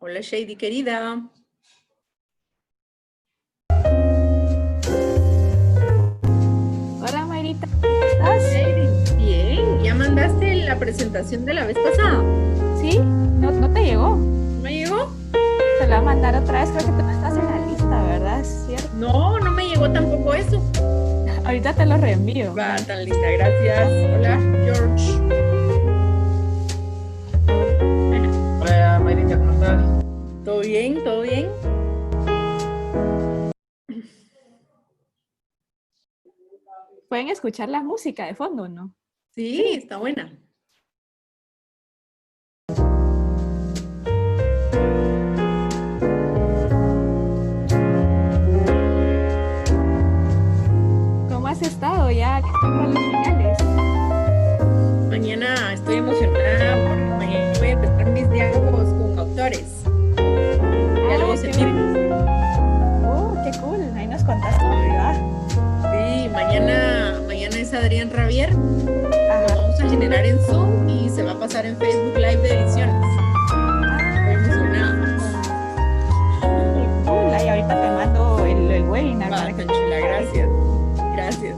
Hola Shady querida. Hola Mayrita, ¿cómo estás? Shady, bien. ¿Ya mandaste la presentación de la vez pasada? ¿Sí? ¿No te llegó? ¿No me llegó? Te la voy a mandar otra vez, creo que tú no estás en la lista, ¿verdad? Es cierto. No me llegó tampoco eso. Ahorita te lo reenvío, Va, mira. tan linda, gracias. Hola, George. Hola, Mayrita, ¿cómo estás? ¿Todo bien? ¿Todo bien? Pueden escuchar la música de fondo, ¿no? Sí, Sí. está buena. ¿Cómo has estado ya que estamos a los finales? Mañana estoy emocionada porque mañana voy a empezar mis diálogos con autores. ¡Ay, Diálogos qué científicos. buenísimo! ¡Qué cool! Ahí nos contás cómo te va. Sí, mañana es Adrián Ravier. Lo Ajá. vamos a generar en Zoom y se va a pasar en Facebook Live de ediciones. Estoy ¡Qué emocionada. buenísimo! ¡Qué cool! Ahí ahorita te mando el webinar Va, para que tan te chula, conectes. gracias. Gracias.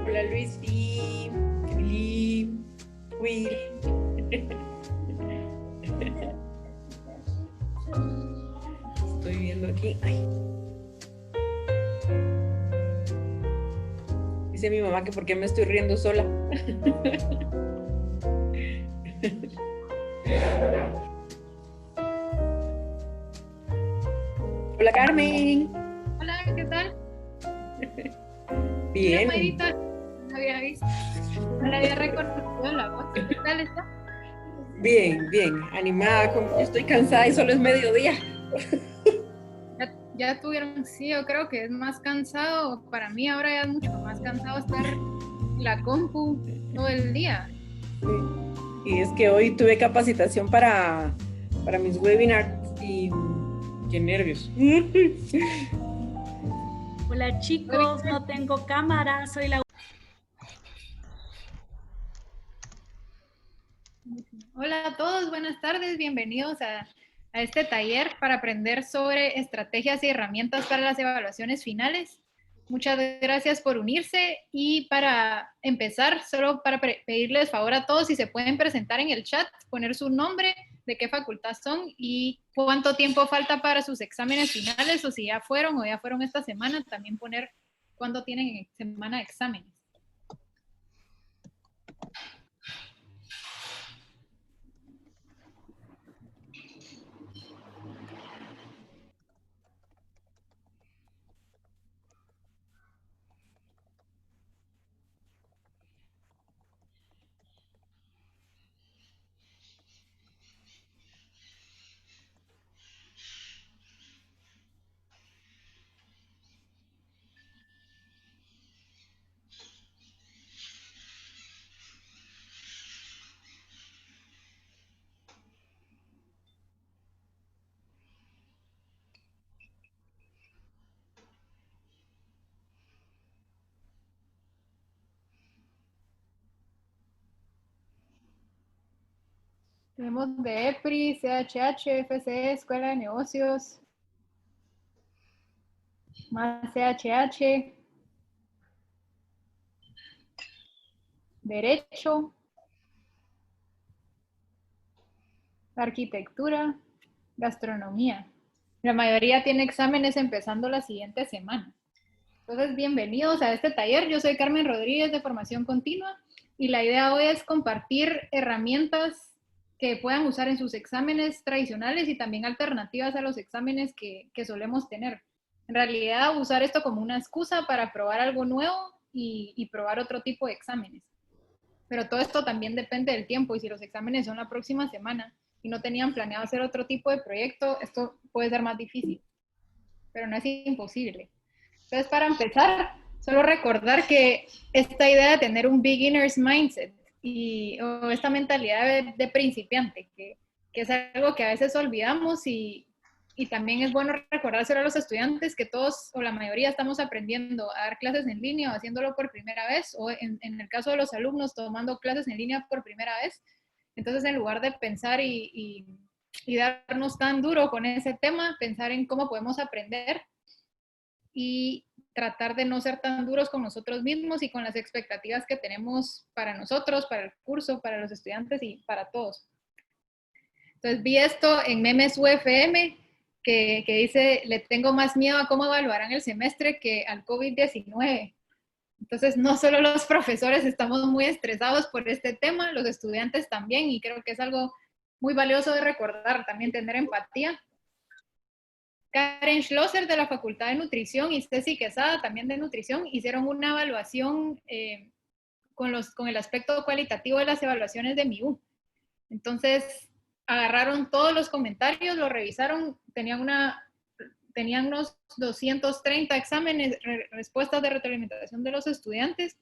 Hola Luis y Will. Estoy viendo aquí. Ay. dice mi mamá que por qué me estoy riendo sola. Hola, Carmen. Hola, ¿qué tal? Bien. Hola, Mayrita. No la había visto. No la había reconocido la voz. ¿Qué tal está? Bien, bien. Animada. Estoy cansada y solo es mediodía. Ya tuvieron, sí, yo creo que es más cansado. Para mí ahora ya es mucho más cansado estar en la compu todo el día. Sí. Y es que hoy tuve capacitación para mis webinars y qué nervios. Hola chicos, no tengo cámara, soy la... Hola a todos, buenas tardes, bienvenidos a este taller para aprender sobre estrategias y herramientas para las evaluaciones finales. Muchas gracias por unirse y para empezar, solo para pedirles favor a todos si se pueden presentar en el chat, poner su nombre, de qué facultad son y cuánto tiempo falta para sus exámenes finales o si ya fueron esta semana, también poner cuándo tienen semana de exámenes. Tenemos de EPRI, CHH, FCE, Escuela de Negocios, más CHH, Derecho, Arquitectura, Gastronomía. La mayoría tiene exámenes empezando la siguiente semana. Entonces, bienvenidos a este taller. Yo soy Carmen Rodríguez de Formación Continua y la idea hoy es compartir herramientas que puedan usar en sus exámenes tradicionales y también alternativas a los exámenes que solemos tener. En realidad, usar esto como una excusa para probar algo nuevo y probar otro tipo de exámenes. Pero todo esto también depende del tiempo y si los exámenes son la próxima semana y no tenían planeado hacer otro tipo de proyecto, esto puede ser más difícil, pero no es imposible. Entonces, para empezar, solo recordar que esta idea de tener un beginner's mindset o esta mentalidad de principiante, que es algo que a veces olvidamos y también es bueno recordárselo a los estudiantes que todos o la mayoría estamos aprendiendo a dar clases en línea o haciéndolo por primera vez o en el caso de los alumnos tomando clases en línea por primera vez. Entonces, en lugar de pensar y darnos tan duro con ese tema, pensar en cómo podemos aprender y tratar de no ser tan duros con nosotros mismos y con las expectativas que tenemos para nosotros, para el curso, para los estudiantes y para todos. Entonces vi esto en Memes UFM que dice, le tengo más miedo a cómo evaluarán el semestre que al COVID-19. Entonces no solo los profesores estamos muy estresados por este tema, los estudiantes también, y creo que es algo muy valioso de recordar, también tener empatía. Karen Schlosser de la Facultad de Nutrición y Ceci Quesada también de Nutrición hicieron una evaluación con el aspecto cualitativo de las evaluaciones de MIU. Entonces agarraron todos los comentarios, lo revisaron, tenían unos 230 exámenes, respuestas de retroalimentación de los estudiantes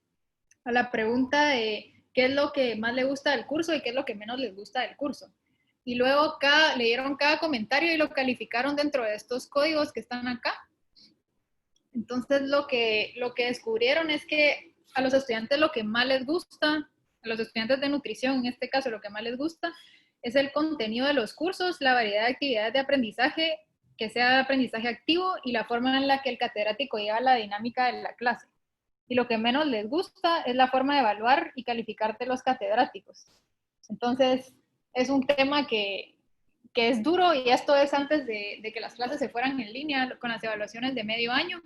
a la pregunta de qué es lo que más le gusta del curso y qué es lo que menos les gusta del curso. Y luego leyeron cada comentario y lo calificaron dentro de estos códigos que están acá. Entonces lo que descubrieron es que a los estudiantes lo que más les gusta, a los estudiantes de nutrición en este caso lo que más les gusta es el contenido de los cursos, la variedad de actividades de aprendizaje, que sea aprendizaje activo y la forma en la que el catedrático lleva la dinámica de la clase. Y lo que menos les gusta es la forma de evaluar y calificar de los catedráticos. Entonces, es un tema que es duro y esto es antes de que las clases se fueran en línea con las evaluaciones de medio año.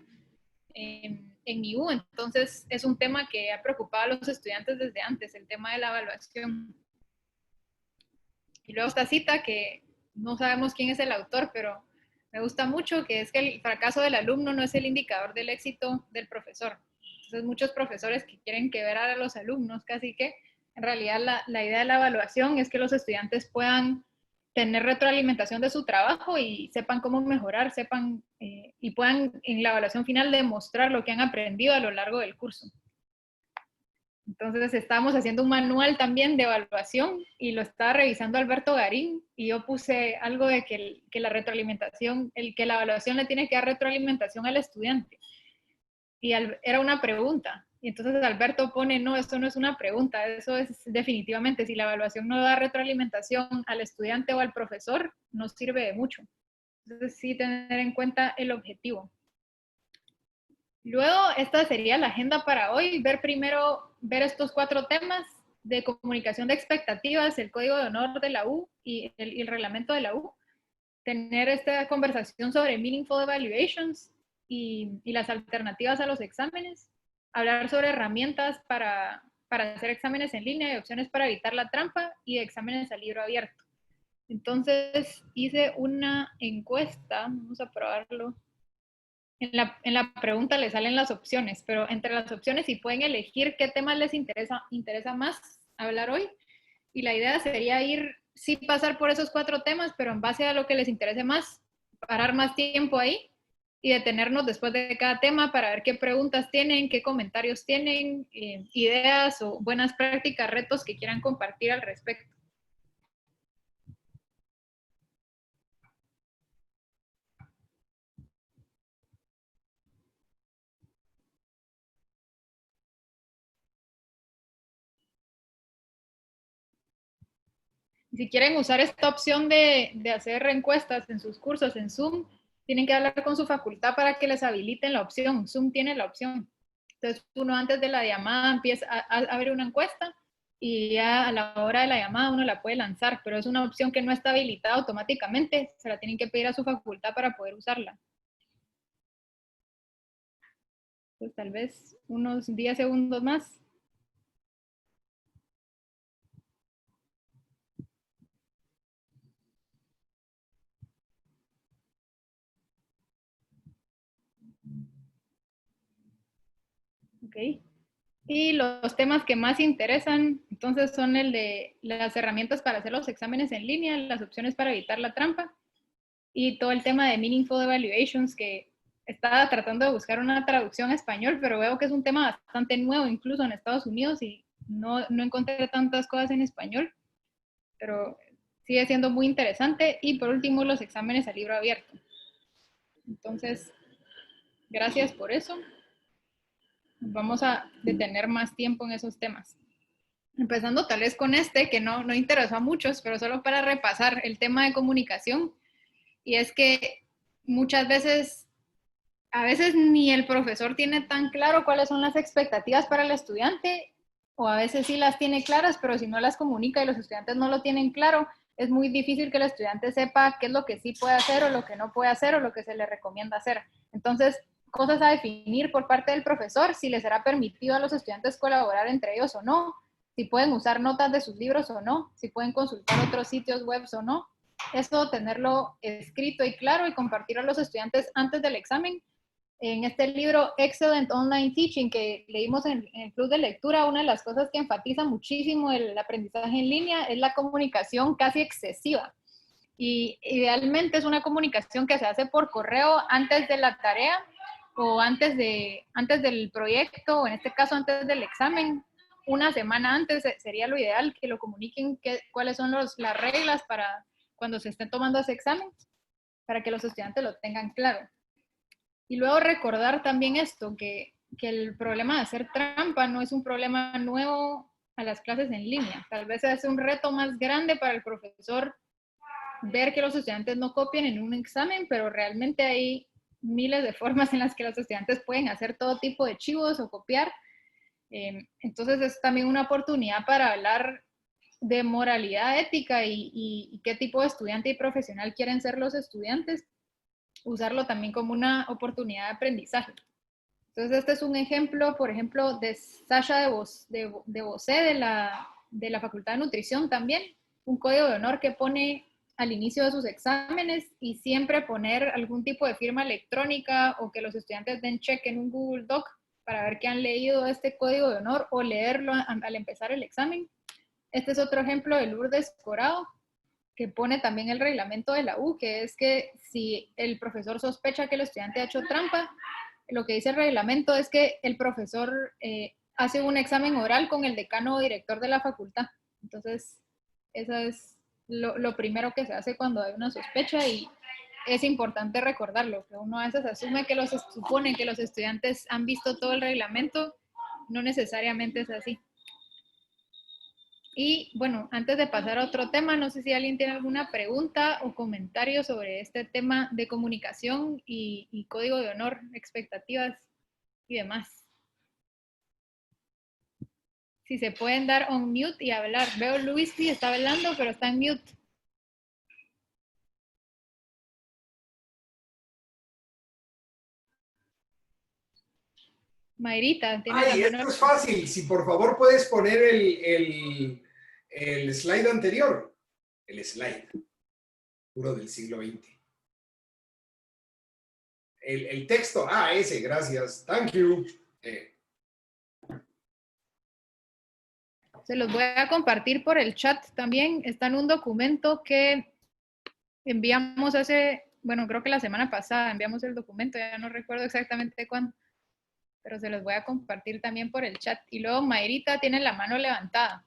en mi U, entonces es un tema que ha preocupado a los estudiantes desde antes, el tema de la evaluación. Y luego esta cita que no sabemos quién es el autor, pero me gusta mucho, que es que el fracaso del alumno no es el indicador del éxito del profesor. Entonces muchos profesores que quieren quebrar a los alumnos, casi que en realidad la idea de la evaluación es que los estudiantes puedan tener retroalimentación de su trabajo y sepan cómo mejorar, sepan y puedan en la evaluación final demostrar lo que han aprendido a lo largo del curso. Entonces estábamos haciendo un manual también de evaluación y lo estaba revisando Alberto Garín y yo puse algo de que la retroalimentación, que la evaluación le tiene que dar retroalimentación al estudiante. Y era una pregunta. Y entonces Alberto pone, no, eso no es una pregunta, eso es definitivamente, si la evaluación no da retroalimentación al estudiante o al profesor, no sirve de mucho. Entonces sí tener en cuenta el objetivo. Luego, esta sería la agenda para hoy, ver estos 4 temas de comunicación de expectativas, el código de honor de la U y el reglamento de la U, tener esta conversación sobre meaningful evaluations y las alternativas a los exámenes, hablar sobre herramientas para hacer exámenes en línea y opciones para evitar la trampa y exámenes a libro abierto. Entonces, hice una encuesta, vamos a probarlo. En la pregunta les salen las opciones, pero entre las opciones si pueden elegir qué temas les interesa más hablar hoy. Y la idea sería sí pasar por esos 4 temas, pero en base a lo que les interese más, parar más tiempo ahí y detenernos después de cada tema para ver qué preguntas tienen, qué comentarios tienen, ideas o buenas prácticas, retos que quieran compartir al respecto. Si quieren usar esta opción de hacer encuestas en sus cursos en Zoom, tienen que hablar con su facultad para que les habiliten la opción. Zoom tiene la opción. Entonces, uno antes de la llamada empieza a ver una encuesta y ya a la hora de la llamada uno la puede lanzar, pero es una opción que no está habilitada automáticamente. Se la tienen que pedir a su facultad para poder usarla. Entonces, tal vez unos 10 segundos más. Ok. Y los temas que más interesan, entonces, son el de las herramientas para hacer los exámenes en línea, las opciones para evitar la trampa, y todo el tema de Meaningful Evaluations, que estaba tratando de buscar una traducción a español, pero veo que es un tema bastante nuevo, incluso en Estados Unidos, y no encontré tantas cosas en español, pero sigue siendo muy interesante. Y por último, los exámenes a libro abierto. Entonces, gracias por eso. Vamos a detener más tiempo en esos temas. Empezando tal vez con que no interesó a muchos, pero solo para repasar el tema de comunicación. Y es que muchas veces, a veces ni el profesor tiene tan claro cuáles son las expectativas para el estudiante, o a veces sí las tiene claras, pero si no las comunica y los estudiantes no lo tienen claro, es muy difícil que el estudiante sepa qué es lo que sí puede hacer o lo que no puede hacer o lo que se le recomienda hacer. Entonces, cosas a definir por parte del profesor, si les será permitido a los estudiantes colaborar entre ellos o no, si pueden usar notas de sus libros o no, si pueden consultar otros sitios web o no. Eso tenerlo escrito y claro y compartirlo a los estudiantes antes del examen. En este libro Excellent Online Teaching que leímos en el club de lectura, una de las cosas que enfatiza muchísimo el aprendizaje en línea es la comunicación casi excesiva. Y idealmente es una comunicación que se hace por correo antes de la tarea o antes del proyecto, o en este caso antes del examen. Una semana antes sería lo ideal que lo comuniquen cuáles son las reglas para cuando se estén tomando ese examen, para que los estudiantes lo tengan claro. Y luego recordar también esto, que el problema de hacer trampa no es un problema nuevo a las clases en línea. Tal vez es un reto más grande para el profesor ver que los estudiantes no copien en un examen, pero realmente hay miles de formas en las que los estudiantes pueden hacer todo tipo de chivos o copiar. Entonces es también una oportunidad para hablar de moralidad ética y qué tipo de estudiante y profesional quieren ser los estudiantes, usarlo también como una oportunidad de aprendizaje. Entonces, este es un ejemplo, por ejemplo, de Sasha de Bosé, de la Facultad de Nutrición también, un código de honor que pone al inicio de sus exámenes y siempre poner algún tipo de firma electrónica o que los estudiantes den check en un Google Doc para ver que han leído este código de honor o leerlo al empezar el examen. Este es otro ejemplo de Lourdes Corado, que pone también el reglamento de la U, que es que si el profesor sospecha que el estudiante ha hecho trampa, lo que dice el reglamento es que el profesor hace un examen oral con el decano o director de la facultad. Entonces, eso es lo primero que se hace cuando hay una sospecha y es importante recordarlo, que uno a veces supone que los estudiantes han visto todo el reglamento, no necesariamente es así. Y bueno, antes de pasar a otro tema, no sé si alguien tiene alguna pregunta o comentario sobre este tema de comunicación y código de honor, expectativas y demás. Si se pueden dar on mute y hablar. Veo Luis sí está hablando, pero está en mute. Mayrita, tiene Ay, la mano. esto es fácil. Si por favor puedes poner el slide anterior. El slide. Puro del siglo XX. El texto. Ah, ese, gracias. Thank you. Se los voy a compartir por el chat también. Está en un documento que enviamos bueno, creo que la semana pasada enviamos el documento, ya no recuerdo exactamente cuándo, pero se los voy a compartir también por el chat. Y luego Mayrita tiene la mano levantada.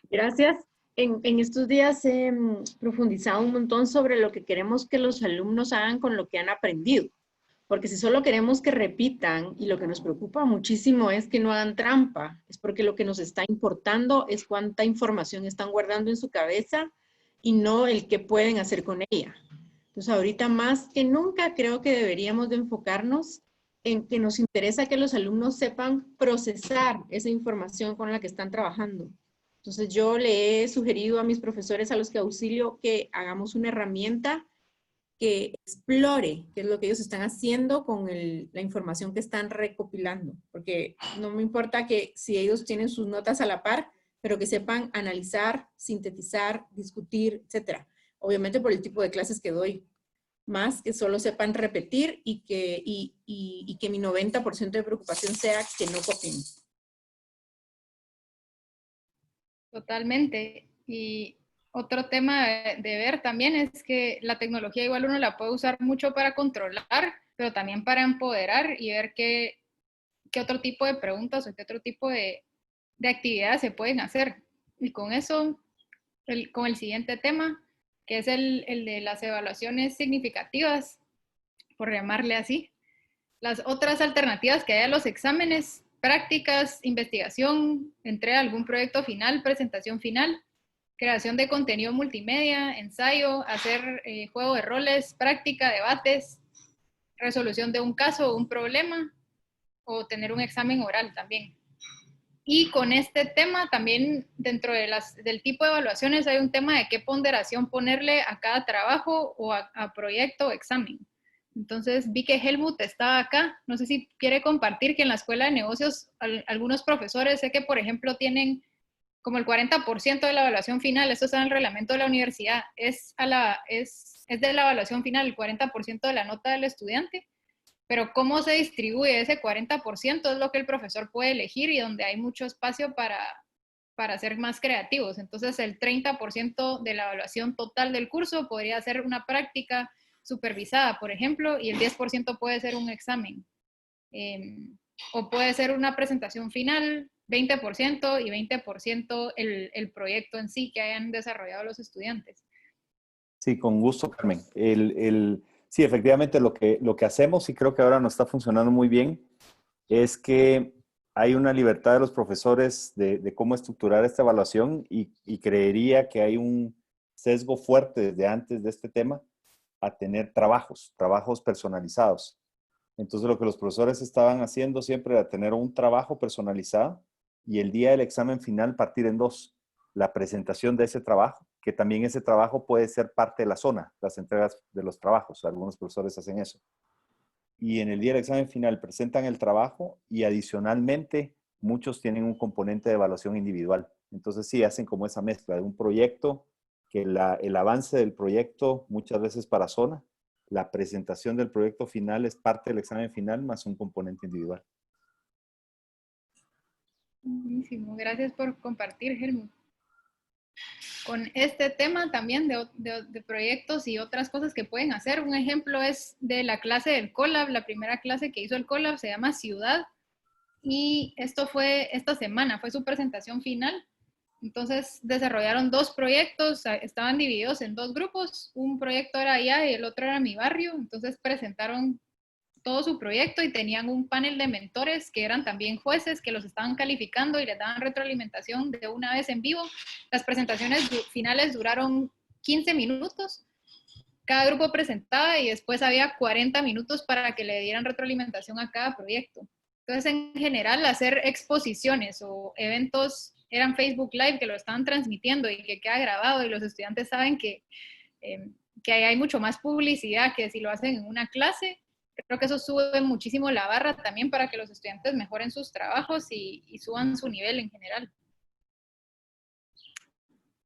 Gracias. En estos días he profundizado un montón sobre lo que queremos que los alumnos hagan con lo que han aprendido. Porque si solo queremos que repitan, y lo que nos preocupa muchísimo es que no hagan trampa, es porque lo que nos está importando es cuánta información están guardando en su cabeza y no el qué pueden hacer con ella. Entonces ahorita más que nunca creo que deberíamos de enfocarnos en que nos interesa que los alumnos sepan procesar esa información con la que están trabajando. Entonces yo le he sugerido a mis profesores a los que auxilio que hagamos una herramienta que explore qué es lo que ellos están haciendo con la información que están recopilando. Porque no me importa que si ellos tienen sus notas a la par, pero que sepan analizar, sintetizar, discutir, etc. Obviamente por el tipo de clases que doy. Más que solo sepan repetir y que mi 90% de preocupación sea que no copien. Totalmente. Y otro tema de ver también es que la tecnología igual uno la puede usar mucho para controlar, pero también para empoderar y ver qué otro tipo de preguntas o qué otro tipo de actividades se pueden hacer. Y con eso, con el siguiente tema, que es el de las evaluaciones significativas, por llamarle así. Las otras alternativas que hay a los exámenes, prácticas, investigación, entrega de algún proyecto final, presentación final, creación de contenido multimedia, ensayo, hacer juego de roles, práctica, debates, resolución de un caso o un problema, o tener un examen oral también. Y con este tema también dentro de del tipo de evaluaciones hay un tema de qué ponderación ponerle a cada trabajo o a proyecto o examen. Entonces vi que Helmut estaba acá. No sé si quiere compartir que en la Escuela de Negocios algunos profesores, sé que por ejemplo tienen como el 40% de la evaluación final, esto está en el reglamento de la universidad, es de la evaluación final, el 40% de la nota del estudiante, pero cómo se distribuye ese 40% es lo que el profesor puede elegir y donde hay mucho espacio para ser más creativos. Entonces el 30% de la evaluación total del curso podría ser una práctica supervisada, por ejemplo, y el 10% puede ser un examen. O puede ser una presentación final, 20% y 20% el proyecto en sí que hayan desarrollado los estudiantes. Sí, con gusto, Carmen. Sí, efectivamente lo que hacemos, y creo que ahora nos está funcionando muy bien, es que hay una libertad de los profesores de cómo estructurar esta evaluación y creería que hay un sesgo fuerte desde antes de este tema a tener trabajos personalizados. Entonces lo que los profesores estaban haciendo siempre era tener un trabajo personalizado y el día del examen final partir en dos. La presentación de ese trabajo, que también ese trabajo puede ser parte de la zona, las entregas de los trabajos. Algunos profesores hacen eso. y en el día del examen final presentan el trabajo y adicionalmente muchos tienen un componente de evaluación individual. Entonces sí, hacen como esa mezcla de un proyecto, que el avance del proyecto muchas veces para zona, la presentación del proyecto final es parte del examen final más un componente individual. Buenísimo, gracias por compartir, Helmut. Con este tema también de proyectos y otras cosas que pueden hacer. Un ejemplo es de la clase del Colab, la primera clase que hizo el Colab se llama Ciudad, y esto fue esta semana, fue su presentación final. Entonces desarrollaron 2 proyectos, estaban divididos en 2 grupos, un proyecto era allá y el otro era mi barrio, entonces presentaron todo su proyecto y tenían un panel de mentores que eran también jueces que los estaban calificando y les daban retroalimentación de una vez en vivo. Las presentaciones finales duraron 15 minutos, cada grupo presentaba y después había 40 minutos para que le dieran retroalimentación a cada proyecto. Entonces, en general, hacer exposiciones o eventos, eran Facebook Live que lo estaban transmitiendo y que queda grabado y los estudiantes saben que ahí hay mucho más publicidad que si lo hacen en una clase. Creo que eso sube muchísimo la barra también para que los estudiantes mejoren sus trabajos y suban su nivel en general.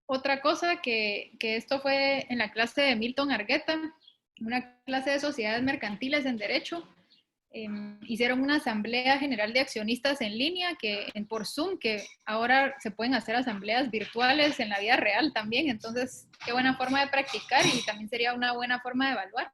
Otra cosa que esto fue en la clase de Milton Argueta, una clase de sociedades mercantiles en Derecho. Hicieron una asamblea general de accionistas en línea por Zoom, que ahora se pueden hacer asambleas virtuales en la vida real también. Entonces, qué buena forma de practicar y también sería una buena forma de evaluar.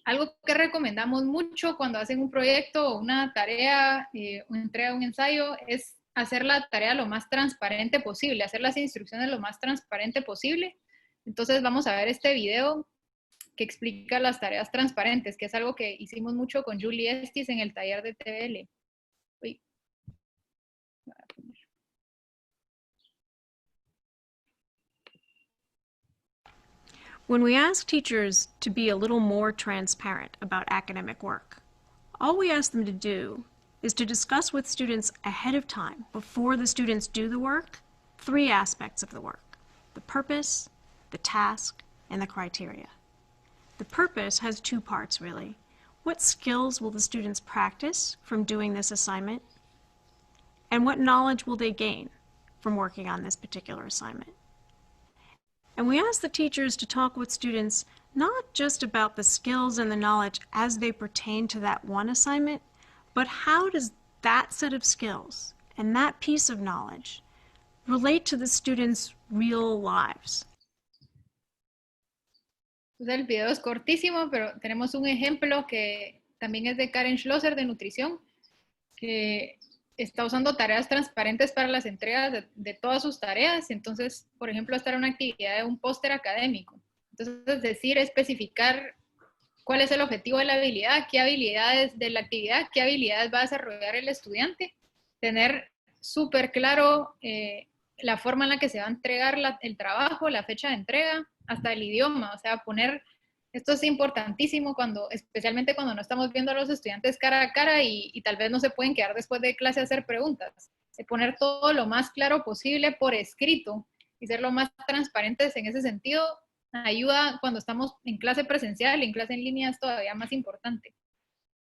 Algo que recomendamos mucho cuando hacen un proyecto o una tarea o entrega un ensayo es hacer la tarea lo más transparente posible, hacer las instrucciones lo más transparente posible. Entonces vamos a ver este video que explica las tareas transparentes, que es algo que hicimos mucho con Julie Estis en el taller de TVL. Uy. When we ask teachers to be a little more transparent about academic work, all we ask them to do is to discuss with students ahead of time, before the students do the work, 3 aspects of the work: the purpose, the task, and the criteria. The purpose has 2 parts, really. What skills will the students practice from doing this assignment? And what knowledge will they gain from working on this particular assignment? And we ask the teachers to talk with students not just about the skills and the knowledge as they pertain to that one assignment, but how does that set of skills and that piece of knowledge relate to the students' real lives? Pues el video es cortísimo, pero tenemos un ejemplo que también es de Karen Schlosser de nutrición, que está usando tareas transparentes para las entregas de todas sus tareas. Entonces, por ejemplo, esta era una actividad de un póster académico. Entonces, especificar cuál es el objetivo de la habilidad, qué habilidades de la actividad, qué habilidades va a desarrollar el estudiante, tener súper claro la forma en la que se va a entregar el trabajo, la fecha de entrega, hasta el idioma. O sea, esto es importantísimo especialmente cuando no estamos viendo a los estudiantes cara a cara y tal vez no se pueden quedar después de clase a hacer preguntas. Poner todo lo más claro posible por escrito y ser lo más transparentes en ese sentido ayuda cuando estamos en clase presencial y en clase en línea es todavía más importante.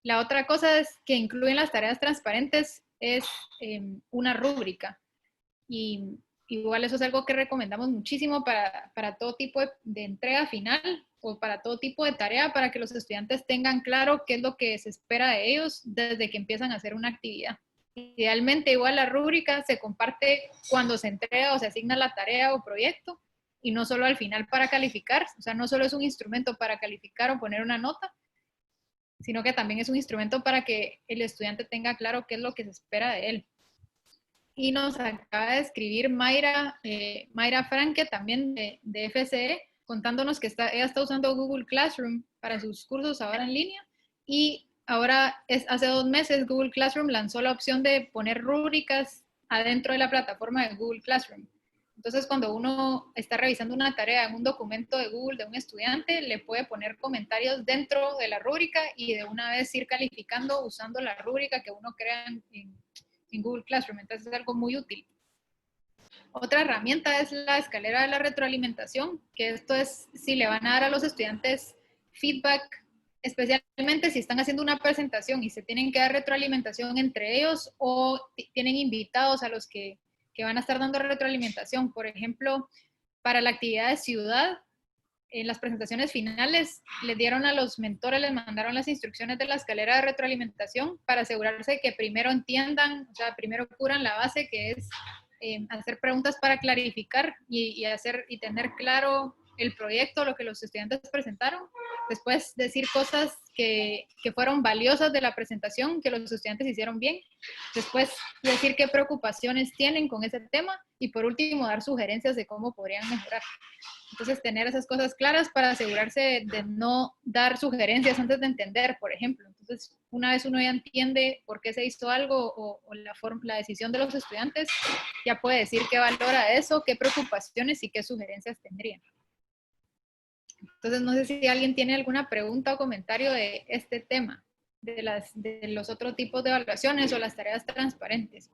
La otra cosa es que incluyen las tareas transparentes es una rúbrica. Y igual eso es algo que recomendamos muchísimo para todo tipo de entrega final o para todo tipo de tarea, para que los estudiantes tengan claro qué es lo que se espera de ellos desde que empiezan a hacer una actividad. Idealmente igual la rúbrica se comparte cuando se entrega o se asigna la tarea o proyecto y no solo al final para calificar. O sea, no solo es un instrumento para calificar o poner una nota, sino que también es un instrumento para que el estudiante tenga claro qué es lo que se espera de él. Y nos acaba de escribir Mayra Franke, también de FCE, contándonos que ella está usando Google Classroom para sus cursos ahora en línea. Y ahora, hace 2 meses, Google Classroom lanzó la opción de poner rúbricas adentro de la plataforma de Google Classroom. Entonces, cuando uno está revisando una tarea en un documento de Google de un estudiante, le puede poner comentarios dentro de la rúbrica y de una vez ir calificando usando la rúbrica que uno crea en Google Classroom. Entonces es algo muy útil. Otra herramienta es la escalera de la retroalimentación, que esto es si le van a dar a los estudiantes feedback especialmente si están haciendo una presentación y se tienen que dar retroalimentación entre ellos o tienen invitados a los que van a estar dando retroalimentación. Por ejemplo, para la actividad de ciudad, en las presentaciones finales les dieron a los mentores, les mandaron las instrucciones de la escalera de retroalimentación para asegurarse de que primero entiendan, o sea, primero curan la base, que es hacer preguntas para clarificar y tener claro el proyecto, lo que los estudiantes presentaron. Después decir cosas que fueron valiosas de la presentación, que los estudiantes hicieron bien. Después decir qué preocupaciones tienen con ese tema. Y por último, dar sugerencias de cómo podrían mejorar. Entonces, tener esas cosas claras para asegurarse de no dar sugerencias antes de entender, por ejemplo. Entonces, una vez uno ya entiende por qué se hizo algo o la decisión de los estudiantes, ya puede decir qué valora eso, qué preocupaciones y qué sugerencias tendría. Entonces, no sé si alguien tiene alguna pregunta o comentario de este tema, de los otros tipos de evaluaciones o las tareas transparentes.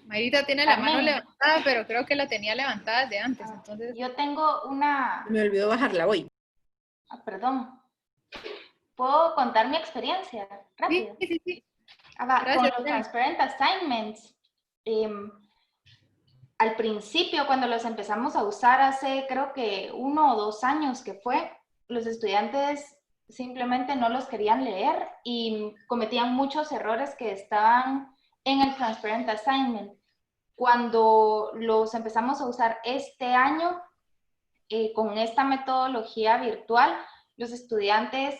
Mayrita tiene la mano levantada, pero creo que la tenía levantada desde antes. Entonces... Yo tengo una... Me olvidó bajarla hoy. Perdón. ¿Puedo contar mi experiencia? Rápido. Sí. Con los Transparent Assignments, al principio, cuando los empezamos a usar hace creo que 1 o 2 años que fue, los estudiantes simplemente no los querían leer y cometían muchos errores que estaban en el Transparent Assignment. Cuando los empezamos a usar este año, con esta metodología virtual, los estudiantes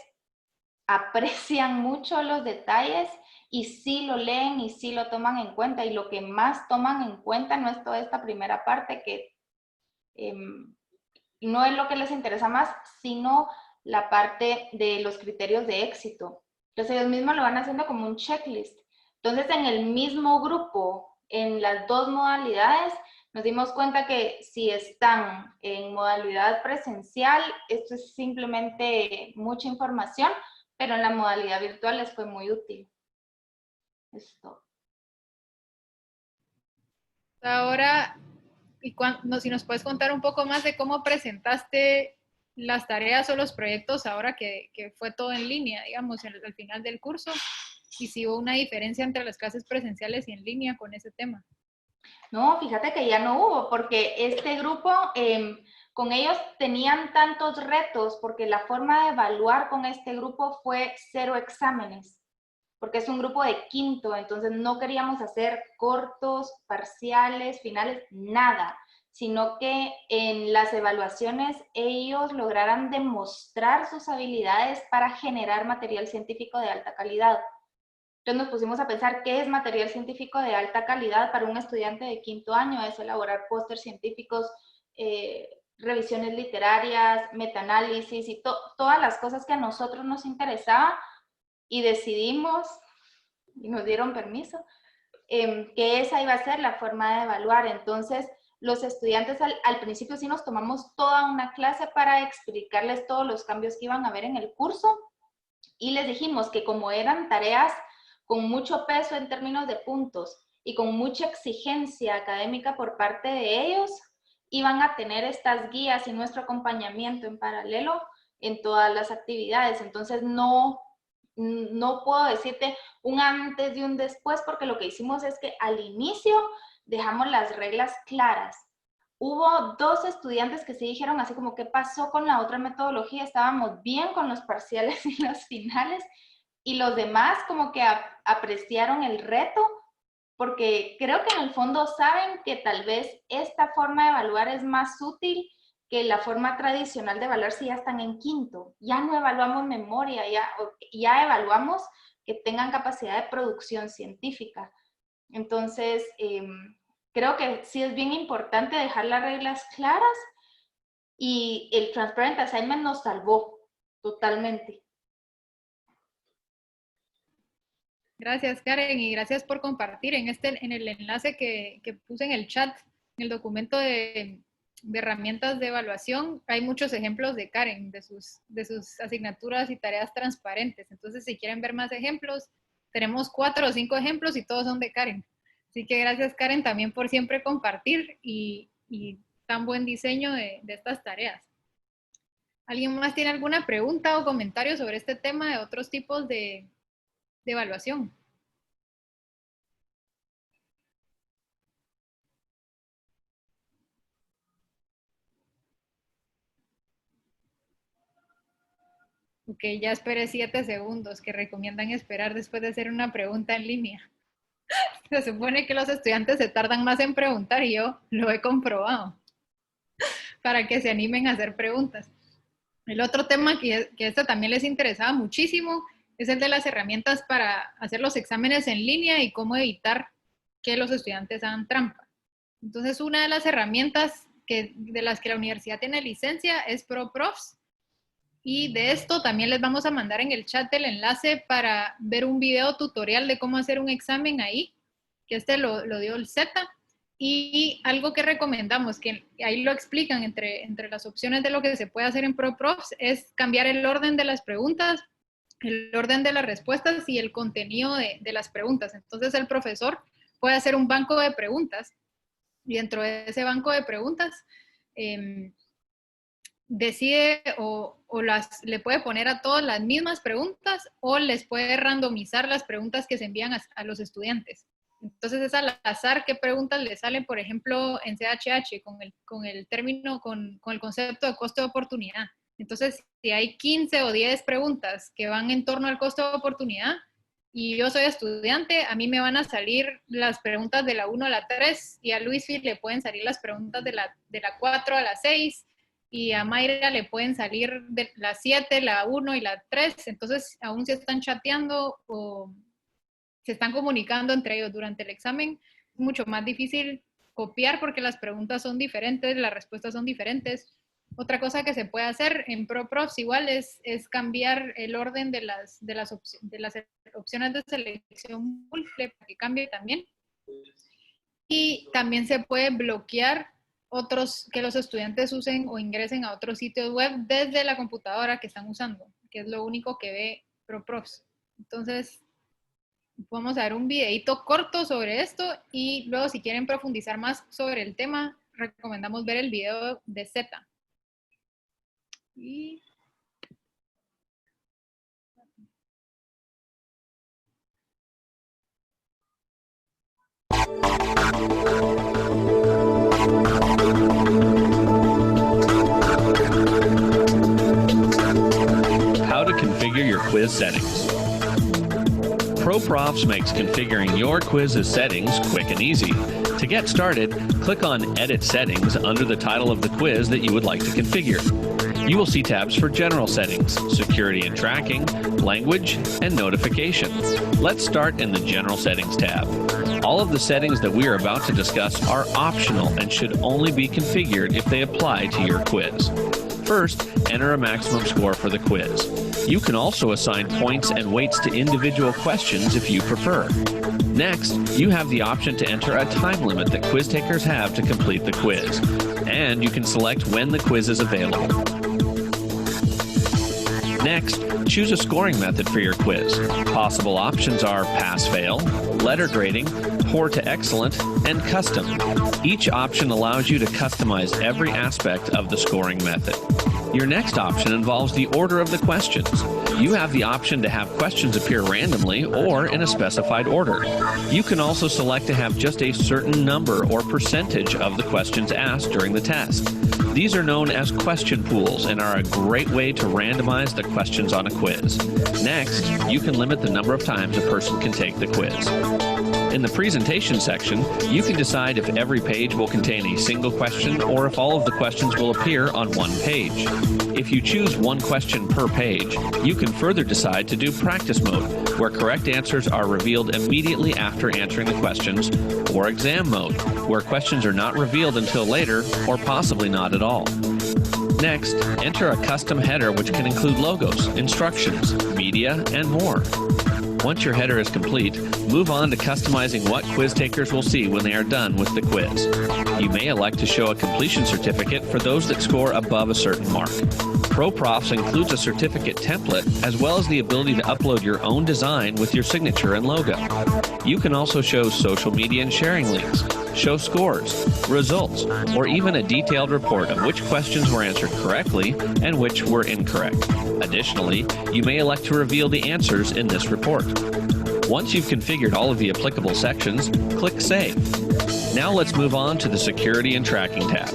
aprecian mucho los detalles y sí lo leen y sí lo toman en cuenta. Y lo que más toman en cuenta no es toda esta primera parte, que no es lo que les interesa más, sino la parte de los criterios de éxito. Entonces ellos mismos lo van haciendo como un checklist. Entonces en el mismo grupo, en las 2 modalidades, nos dimos cuenta que si están en modalidad presencial, esto es simplemente mucha información, pero en la modalidad virtual les fue muy útil. Esto. Ahora, si nos puedes contar un poco más de cómo presentaste las tareas o los proyectos ahora que fue todo en línea, digamos, al final del curso, y si hubo una diferencia entre las clases presenciales y en línea con ese tema. No, fíjate que ya no hubo, porque este grupo, con ellos tenían tantos retos, porque la forma de evaluar con este grupo fue 0 exámenes, porque es un grupo de quinto, entonces no queríamos hacer cortos, parciales, finales, nada, sino que en las evaluaciones ellos lograran demostrar sus habilidades para generar material científico de alta calidad. Entonces nos pusimos a pensar qué es material científico de alta calidad para un estudiante de quinto año. Es elaborar pósters científicos, revisiones literarias, metaanálisis y todas las cosas que a nosotros nos interesaba, y decidimos, y nos dieron permiso, que esa iba a ser la forma de evaluar. Entonces los estudiantes al principio sí nos tomamos toda una clase para explicarles todos los cambios que iban a haber en el curso, y les dijimos que como eran tareas con mucho peso en términos de puntos y con mucha exigencia académica por parte de ellos, iban a tener estas guías y nuestro acompañamiento en paralelo en todas las actividades. Entonces no puedo decirte un antes y un después, porque lo que hicimos es que al inicio dejamos las reglas claras. Hubo 2 estudiantes que sí dijeron así como, ¿qué pasó con la otra metodología? Estábamos bien con los parciales y los finales, y los demás como que apreciaron el reto, porque creo que en el fondo saben que tal vez esta forma de evaluar es más útil que la forma tradicional de evaluar si ya están en quinto. Ya no evaluamos memoria, ya evaluamos que tengan capacidad de producción científica. Entonces, creo que sí es bien importante dejar las reglas claras, y el Transparent Assignment nos salvó totalmente. Gracias, Karen, y gracias por compartir en el enlace que puse en el chat, en el documento de herramientas de evaluación. Hay muchos ejemplos de Karen, de sus asignaturas y tareas transparentes. Entonces, si quieren ver más ejemplos, tenemos 4 o 5 ejemplos y todos son de Karen. Así que gracias, Karen, también por siempre compartir y tan buen diseño de estas tareas. ¿Alguien más tiene alguna pregunta o comentario sobre este tema de otros tipos de evaluación? Ok, ya esperé 7 segundos que recomiendan esperar después de hacer una pregunta en línea. Se supone que los estudiantes se tardan más en preguntar y yo lo he comprobado para que se animen a hacer preguntas. El otro tema que este también les interesaba muchísimo es el de las herramientas para hacer los exámenes en línea y cómo evitar que los estudiantes hagan trampa. Entonces, una de las herramientas de las que la universidad tiene licencia es ProProfs. Y de esto también les vamos a mandar en el chat el enlace para ver un video tutorial de cómo hacer un examen ahí, que lo dio el Z. Y algo que recomendamos, que ahí lo explican entre las opciones de lo que se puede hacer en ProProfs, es cambiar el orden de las preguntas, el orden de las respuestas y el contenido de las preguntas. Entonces el profesor puede hacer un banco de preguntas y dentro de ese banco de preguntas decide le puede poner a todos las mismas preguntas o les puede randomizar las preguntas que se envían a los estudiantes. Entonces es al azar qué preguntas le salen, por ejemplo, en CHH con el concepto de costo de oportunidad. Entonces, si hay 15 o 10 preguntas que van en torno al costo de oportunidad y yo soy estudiante, a mí me van a salir las preguntas de la 1 a la 3 y a Luisfi le pueden salir las preguntas de la 4 a la 6 y a Mayra le pueden salir de la 7, la 1 y la 3. Entonces, aún se están chateando o se están comunicando entre ellos durante el examen, es mucho más difícil copiar porque las preguntas son diferentes, las respuestas son diferentes. Otra cosa que se puede hacer en ProProfs igual es cambiar el orden de las opciones de selección múltiple para que cambie también. Y también se puede bloquear que los estudiantes usen o ingresen a otros sitios web desde la computadora que están usando, que es lo único que ve ProProfs. Entonces, vamos a ver un videito corto sobre esto y luego si quieren profundizar más sobre el tema, recomendamos ver el video de Z. Y... How to configure your quiz settings. ProProfs makes configuring your quiz's settings quick and easy. To get started, click on Edit Settings under the title of the quiz that you would like to configure. You will see tabs for General Settings, Security and Tracking, Language, and Notification. Let's start in the General Settings tab. All of the settings that we are about to discuss are optional and should only be configured if they apply to your quiz. First, enter a maximum score for the quiz. You can also assign points and weights to individual questions if you prefer. Next, you have the option to enter a time limit that quiz takers have to complete the quiz, and you can select when the quiz is available. Next, choose a scoring method for your quiz. Possible options are pass-fail, letter grading, poor to excellent, and custom. Each option allows you to customize every aspect of the scoring method. Your next option involves the order of the questions. You have the option to have questions appear randomly or in a specified order. You can also select to have just a certain number or percentage of the questions asked during the test. These are known as question pools and are a great way to randomize the questions on a quiz. Next, you can limit the number of times a person can take the quiz. In the presentation section, you can decide if every page will contain a single question or if all of the questions will appear on one page. If you choose one question per page, you can further decide to do practice mode, where correct answers are revealed immediately after answering the questions, or exam mode, where questions are not revealed until later or possibly not at all. Next, enter a custom header which can include logos, instructions, media, and more. Once your header is complete, move on to customizing what quiz takers will see when they are done with the quiz. You may elect to show a completion certificate for those that score above a certain mark. ProProfs includes a certificate template as well as the ability to upload your own design with your signature and logo. You can also show social media and sharing links, show scores, results, or even a detailed report of which questions were answered correctly and which were incorrect. Additionally, you may elect to reveal the answers in this report. Once you've configured all of the applicable sections, click Save. Now let's move on to the Security and Tracking tab.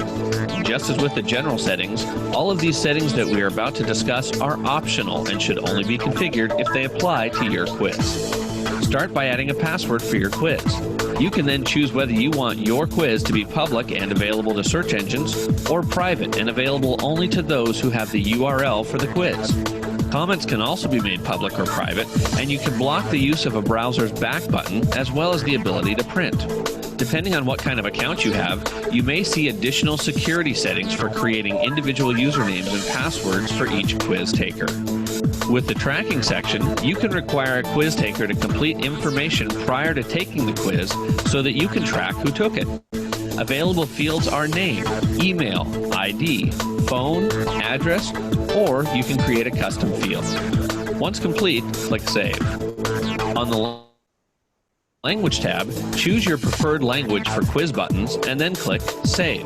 Just as with the general settings, all of these settings that we are about to discuss are optional and should only be configured if they apply to your quiz. Start by adding a password for your quiz. You can then choose whether you want your quiz to be public and available to search engines, or private and available only to those who have the URL for the quiz. Comments can also be made public or private, and you can block the use of a browser's back button as well as the ability to print. Depending on what kind of account you have, you may see additional security settings for creating individual usernames and passwords for each quiz taker. With the tracking section, you can require a quiz taker to complete information prior to taking the quiz so that you can track who took it. Available fields are name, email, ID, phone, address, or you can create a custom field. Once complete, click Save. On the Language tab, choose your preferred language for quiz buttons and then click Save.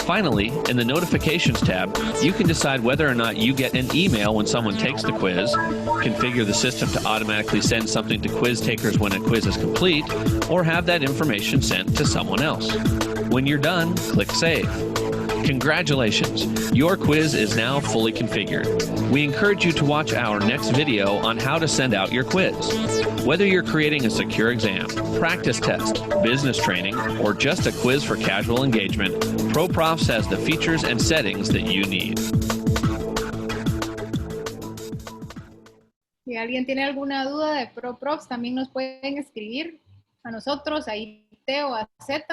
Finally, in the Notifications tab, you can decide whether or not you get an email when someone takes the quiz, configure the system to automatically send something to quiz takers when a quiz is complete, or have that information sent to someone else. When you're done, click Save. Congratulations! Your quiz is now fully configured. We encourage you to watch our next video on how to send out your quiz. Whether you're creating a secure exam, practice test, business training, or just a quiz for casual engagement, ProProfs has the features and settings that you need. Si alguien tiene alguna duda de ProProfs, también nos pueden escribir a nosotros, a IT o a Z,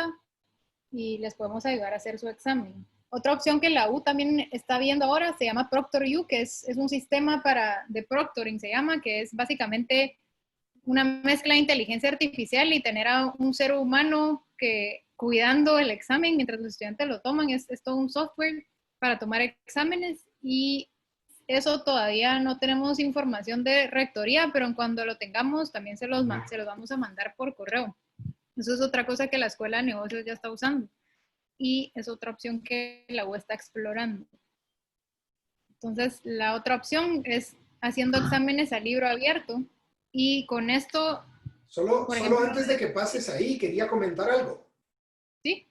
y les podemos ayudar a hacer su examen. Otra opción que la U también está viendo ahora se llama ProctorU, que es un sistema de proctoring, se llama, que es básicamente una mezcla de inteligencia artificial y tener a un ser humano que cuidando el examen mientras los estudiantes lo toman. Es todo un software para tomar exámenes, y eso todavía no tenemos información de rectoría, pero cuando lo tengamos también se los vamos a mandar por correo. Eso es otra cosa que la Escuela de Negocios ya está usando. Y es otra opción que la U está explorando. Entonces, la otra opción es haciendo exámenes a libro abierto. Y con esto... Solo antes de que pases ahí, quería comentar algo. Sí.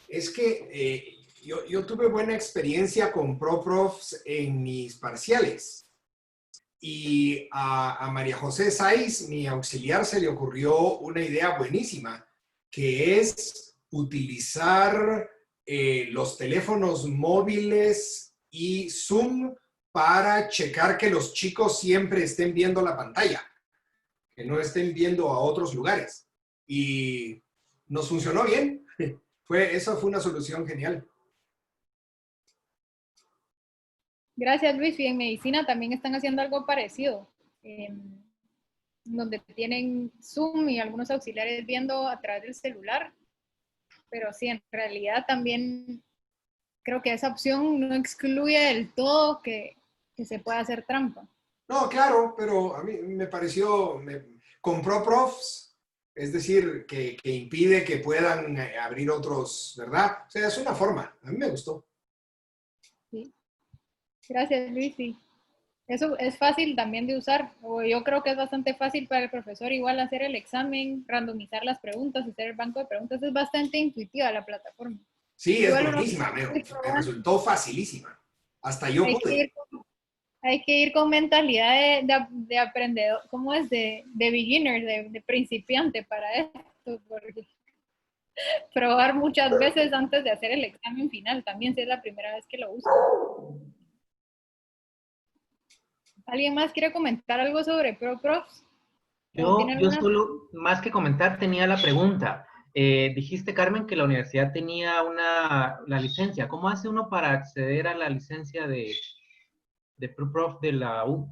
Es que yo tuve buena experiencia con ProProfs en mis parciales. Y a María José Saiz, mi auxiliar, se le ocurrió una idea buenísima, que es utilizar los teléfonos móviles y Zoom para checar que los chicos siempre estén viendo la pantalla, que no estén viendo a otros lugares. Y nos funcionó bien. Eso fue una solución genial. Gracias, Luis. Y en medicina también están haciendo algo parecido, donde tienen Zoom y algunos auxiliares viendo a través del celular. Pero sí, en realidad también creo que esa opción no excluye del todo que se pueda hacer trampa. No, claro, pero a mí me pareció, con ProProfs, es decir, que impide que puedan abrir otros, ¿verdad? O sea, es una forma. A mí me gustó. Sí. Gracias, Luis. Sí. Eso es fácil también de usar. Yo creo que es bastante fácil para el profesor igual hacer el examen, randomizar las preguntas, hacer el banco de preguntas. Es bastante intuitiva la plataforma. Sí, es buenísima. Me resultó facilísima. Hasta yo pude. Hay que ir con mentalidad de aprendedor, ¿cómo es? De beginner, de principiante para esto. Porque probar muchas veces antes de hacer el examen final, también si es la primera vez que lo uso. ¿Alguien más quiere comentar algo sobre ProProfs? Yo solo, más que comentar, tenía la pregunta. Dijiste, Carmen, que la universidad tenía la licencia. ¿Cómo hace uno para acceder a la licencia de ProProf de la U?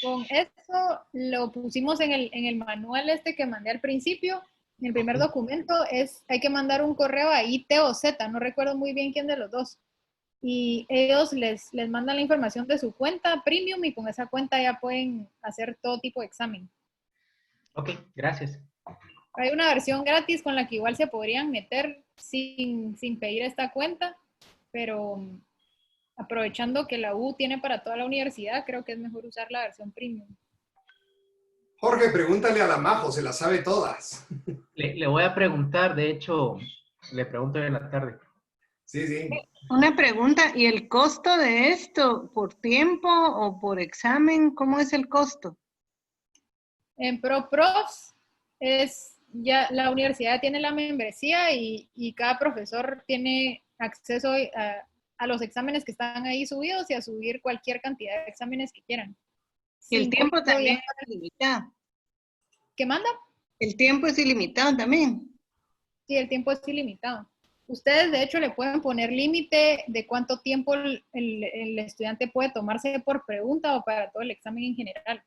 Con eso lo pusimos en el manual que mandé al principio, El primer documento es, hay que mandar un correo a IT o Z, no recuerdo muy bien quién de los dos. Y ellos les mandan la información de su cuenta premium y con esa cuenta ya pueden hacer todo tipo de examen. Ok, gracias. Hay una versión gratis con la que igual se podrían meter sin pedir esta cuenta, pero aprovechando que la U tiene para toda la universidad, creo que es mejor usar la versión premium. Jorge, pregúntale a la Majo, se las sabe todas. Le voy a preguntar, de hecho, le pregunto en la tarde. Sí, sí. Una pregunta, ¿y el costo de esto por tiempo o por examen? ¿Cómo es el costo? En ProProfs ya la universidad tiene la membresía y cada profesor tiene acceso a los exámenes que están ahí subidos y a subir cualquier cantidad de exámenes que quieran. Y el tiempo también es ilimitado. ¿Qué manda? El tiempo es ilimitado también. Sí, el tiempo es ilimitado. Ustedes, de hecho, le pueden poner límite de cuánto tiempo el estudiante puede tomarse por pregunta o para todo el examen en general.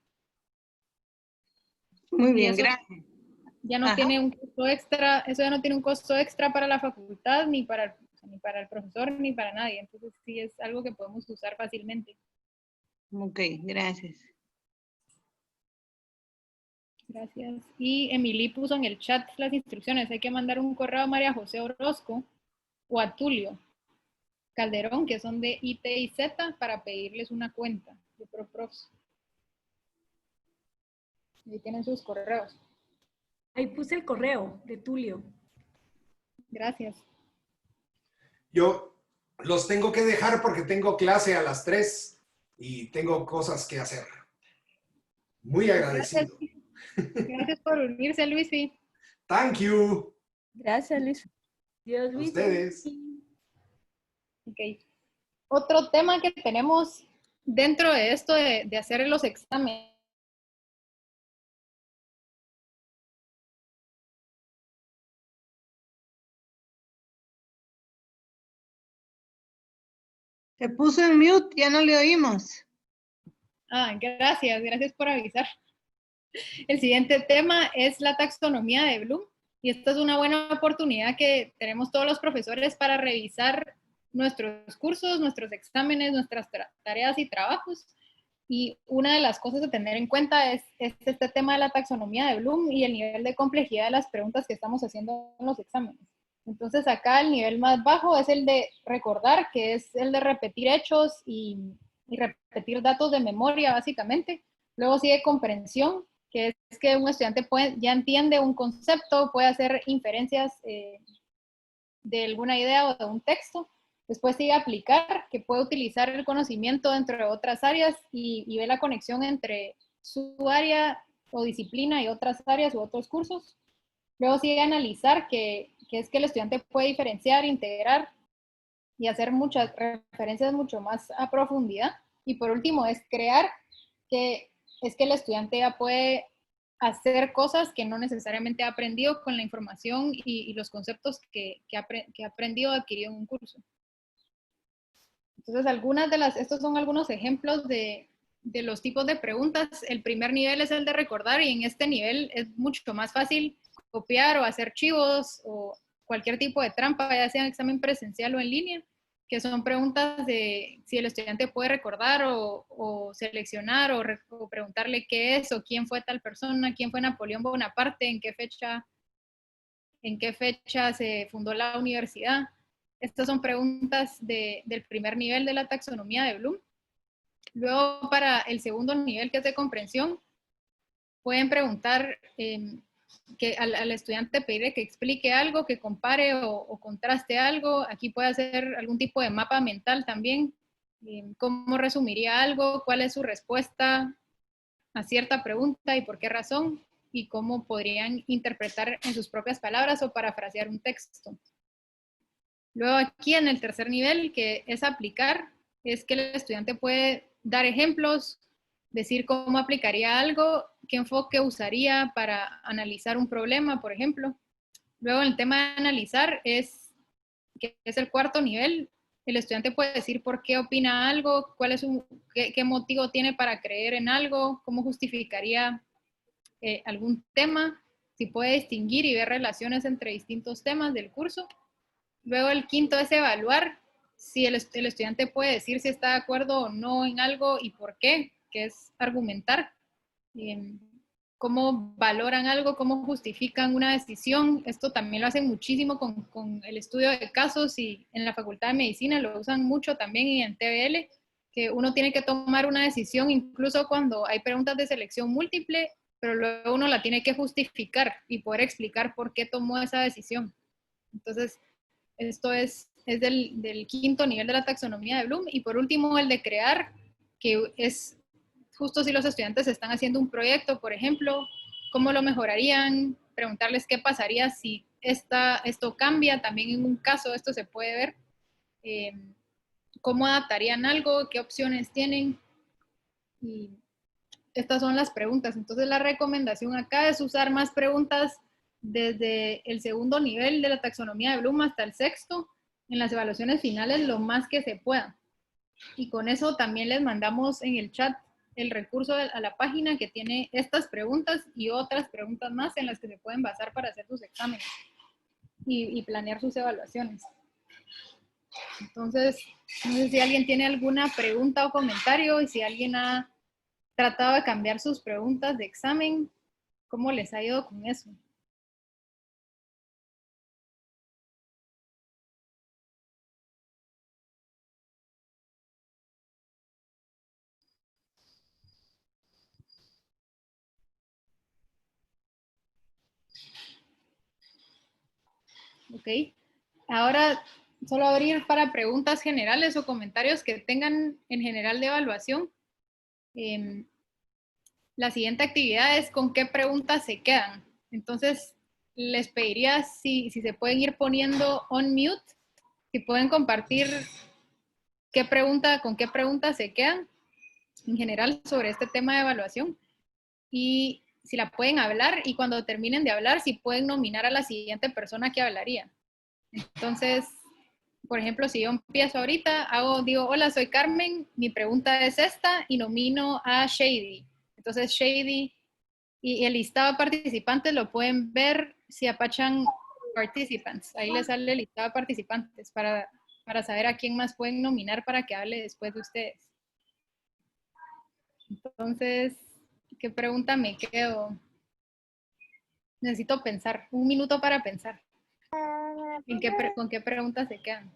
Muy bien, gracias. Ya no tiene un costo extra, eso ya no tiene un costo extra para la facultad, ni para el profesor, ni para nadie. Entonces, sí es algo que podemos usar fácilmente. Ok, gracias. Gracias. Y Emily puso en el chat las instrucciones. Hay que mandar un correo a María José Orozco o a Tulio Calderón, que son de IT y Z, para pedirles una cuenta de ProProfs. Ahí tienen sus correos. Ahí puse el correo de Tulio. Gracias. Yo los tengo que dejar porque tengo clase a las 3 y tengo cosas que hacer. Muy agradecido. Gracias por unirse, Luisy. Thank you. Gracias, Luis. Dios, A ustedes. Ok. Otro tema que tenemos dentro de esto de hacer los exámenes. Se puso en mute, ya no le oímos. Gracias por avisar. El siguiente tema es la taxonomía de Bloom y esta es una buena oportunidad que tenemos todos los profesores para revisar nuestros cursos, nuestros exámenes, nuestras tareas y trabajos. Y una de las cosas a tener en cuenta es este tema de la taxonomía de Bloom y el nivel de complejidad de las preguntas que estamos haciendo en los exámenes. Entonces acá el nivel más bajo es el de recordar, que es el de repetir hechos y repetir datos de memoria básicamente. Luego sigue comprensión, que es que un estudiante ya entiende un concepto, puede hacer inferencias de alguna idea o de un texto. Después sigue aplicar, que puede utilizar el conocimiento dentro de otras áreas y ve la conexión entre su área o disciplina y otras áreas u otros cursos. Luego sigue analizar, que es que el estudiante puede diferenciar, integrar y hacer muchas referencias mucho más a profundidad. Y por último es crear, que es que el estudiante ya puede hacer cosas que no necesariamente ha aprendido con la información y los conceptos que ha aprendido o adquirido en un curso. Entonces, estos son algunos ejemplos de los tipos de preguntas. El primer nivel es el de recordar y en este nivel es mucho más fácil copiar o hacer archivos o cualquier tipo de trampa, ya sea en examen presencial o en línea, que son preguntas de si el estudiante puede recordar o seleccionar o preguntarle qué es o quién fue tal persona, quién fue Napoleón Bonaparte, en qué fecha se fundó la universidad. Estas son preguntas del primer nivel de la taxonomía de Bloom. Luego, para el segundo nivel, que es de comprensión, pueden preguntar que al estudiante pedirle que explique algo, que compare o contraste algo. Aquí puede hacer algún tipo de mapa mental también. ¿Cómo resumiría algo? ¿Cuál es su respuesta a cierta pregunta y por qué razón? Y cómo podrían interpretar en sus propias palabras o parafrasear un texto. Luego aquí en el tercer nivel, que es aplicar, es que el estudiante puede dar ejemplos, decir cómo aplicaría algo, qué enfoque usaría para analizar un problema, por ejemplo. Luego el tema de analizar que es el cuarto nivel. El estudiante puede decir por qué opina algo, qué motivo tiene para creer en algo, cómo justificaría algún tema. si puede distinguir y ver relaciones entre distintos temas del curso. Luego el quinto es evaluar si el estudiante puede decir si está de acuerdo o no en algo y por qué, que es argumentar. Cómo valoran algo, cómo justifican una decisión. Esto también lo hacen muchísimo con el estudio de casos y en la Facultad de Medicina lo usan mucho también y en TVL, que uno tiene que tomar una decisión incluso cuando hay preguntas de selección múltiple, pero luego uno la tiene que justificar y poder explicar por qué tomó esa decisión. Entonces, esto es del quinto nivel de la taxonomía de Bloom. Y por último, el de crear, que es justo si los estudiantes están haciendo un proyecto, por ejemplo, ¿cómo lo mejorarían? Preguntarles qué pasaría si esto cambia. También en un caso esto se puede ver. ¿Cómo adaptarían algo? ¿Qué opciones tienen? Y estas son las preguntas. Entonces la recomendación acá es usar más preguntas desde el segundo nivel de la taxonomía de Bloom hasta el sexto, en las evaluaciones finales lo más que se pueda. Y con eso también les mandamos en el chat el recurso a la página que tiene estas preguntas y otras preguntas más en las que se pueden basar para hacer sus exámenes y planear sus evaluaciones. Entonces, no sé si alguien tiene alguna pregunta o comentario y si alguien ha tratado de cambiar sus preguntas de examen, ¿cómo les ha ido con eso? Ok, ahora solo abrir para preguntas generales o comentarios que tengan en general de evaluación. La siguiente actividad es con qué preguntas se quedan. Entonces, les pediría si se pueden ir poniendo on mute, si pueden compartir con qué preguntas se quedan en general sobre este tema de evaluación. Y si la pueden hablar y cuando terminen de hablar, si pueden nominar a la siguiente persona que hablaría. Entonces, por ejemplo, si yo empiezo ahorita, digo, hola, soy Carmen, mi pregunta es esta y nomino a Shady. Entonces, Shady y el listado de participantes lo pueden ver si apachan participants. Ahí les sale el listado de participantes para saber a quién más pueden nominar para que hable después de ustedes. Entonces, ¿qué pregunta me quedo? Necesito pensar, un minuto para pensar. ¿Con qué preguntas se quedan?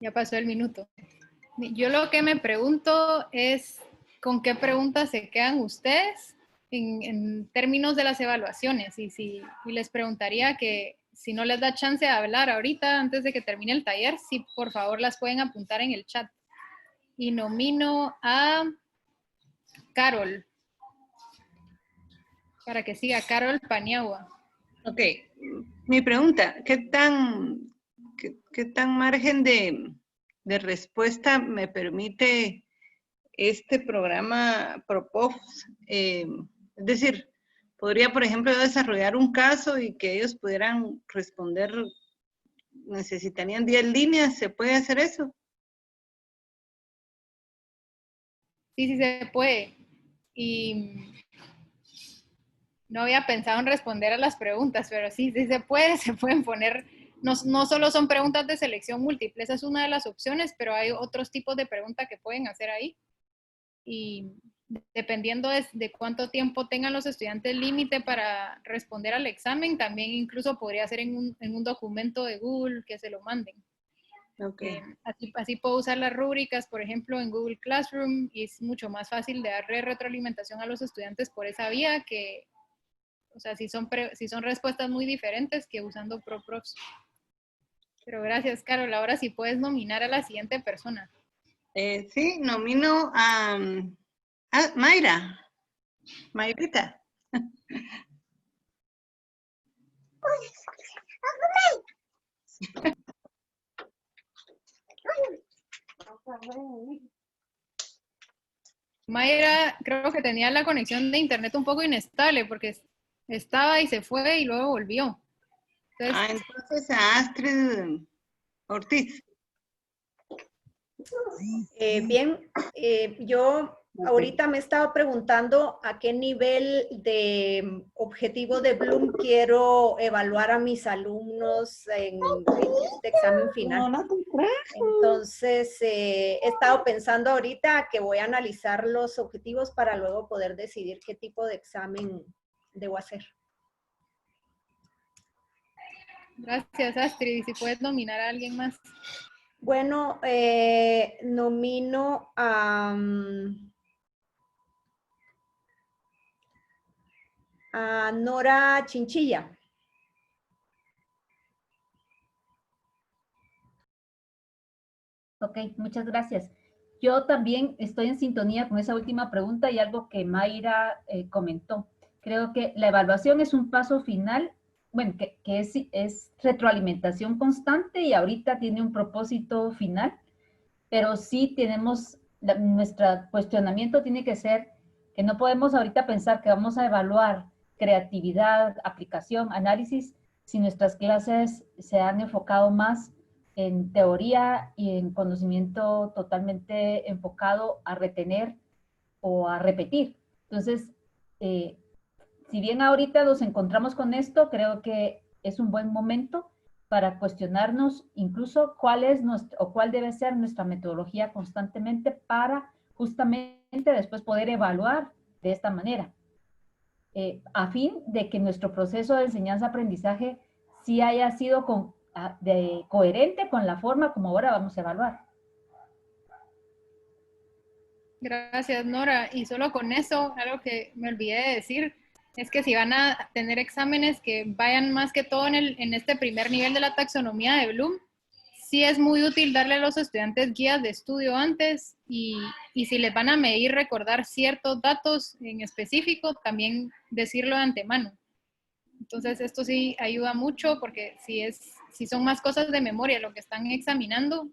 Ya pasó el minuto. Yo lo que me pregunto es con qué preguntas se quedan ustedes en términos de las evaluaciones y les preguntaría que si no les da chance de hablar ahorita antes de que termine el taller, si por favor las pueden apuntar en el chat. Y nomino a Carol para que siga Carol Paniagua. Ok, mi pregunta, ¿qué tan margen de respuesta me permite este programa ProProfs? Es decir, podría, por ejemplo, yo desarrollar un caso y que ellos pudieran responder, necesitarían 10 líneas, ¿se puede hacer eso? Sí se puede. Y no había pensado en responder a las preguntas, pero sí se pueden poner, no solo son preguntas de selección múltiple, esa es una de las opciones, pero hay otros tipos de preguntas que pueden hacer ahí. Y dependiendo de cuánto tiempo tengan los estudiantes límite para responder al examen, también incluso podría ser en un documento de Google que se lo manden. Okay. Así puedo usar las rúbricas, por ejemplo, en Google Classroom, y es mucho más fácil de darle retroalimentación a los estudiantes por esa vía que, o sea, si son respuestas muy diferentes que usando ProProfs. Pero gracias, Carol. Ahora sí puedes nominar a la siguiente persona. Sí, nomino a Mayra. Mayrita. Mayra, creo que tenía la conexión de internet un poco inestable porque estaba y se fue y luego volvió. Entonces a Astrid Ortiz. Bien, yo ahorita me estaba preguntando a qué nivel de objetivo de Bloom quiero evaluar a mis alumnos en este examen final. Entonces, he estado pensando ahorita que voy a analizar los objetivos para luego poder decidir qué tipo de examen debo hacer. Gracias, Astrid. Si puedes nominar a alguien más. Bueno, nomino a Nora Chinchilla. Ok, muchas gracias. Yo también estoy en sintonía con esa última pregunta y algo que Mayra comentó. Creo que la evaluación es un paso final, bueno, que es retroalimentación constante y ahorita tiene un propósito final, pero sí tenemos, nuestro cuestionamiento tiene que ser que no podemos ahorita pensar que vamos a evaluar creatividad, aplicación, análisis, si nuestras clases se han enfocado más en teoría y en conocimiento totalmente enfocado a retener o a repetir. Entonces, si bien ahorita nos encontramos con esto, creo que es un buen momento para cuestionarnos incluso cuál es o cuál debe ser nuestra metodología constantemente para justamente después poder evaluar de esta manera, a fin de que nuestro proceso de enseñanza-aprendizaje sí haya sido coherente con la forma como ahora vamos a evaluar. Gracias, Nora. Y solo con eso, algo que me olvidé de decir, es que si van a tener exámenes que vayan más que todo en este primer nivel de la taxonomía de Bloom, sí es muy útil darle a los estudiantes guías de estudio antes y si les van a medir, recordar ciertos datos en específico, también decirlo de antemano. Entonces esto sí ayuda mucho porque si son más cosas de memoria lo que están examinando,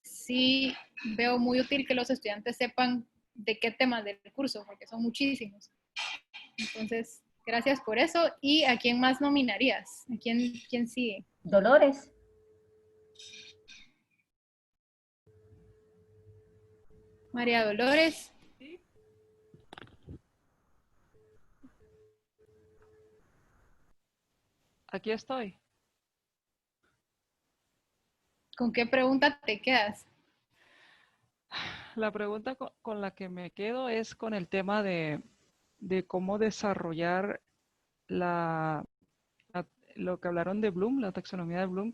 sí veo muy útil que los estudiantes sepan de qué temas del curso, porque son muchísimos. Entonces, gracias por eso. ¿Y a quién más nominarías? ¿A quién sigue? Dolores. María Dolores. Aquí estoy. ¿Con qué pregunta te quedas? La pregunta con la que me quedo es con el tema de cómo desarrollar lo que hablaron de Bloom, la taxonomía de Bloom,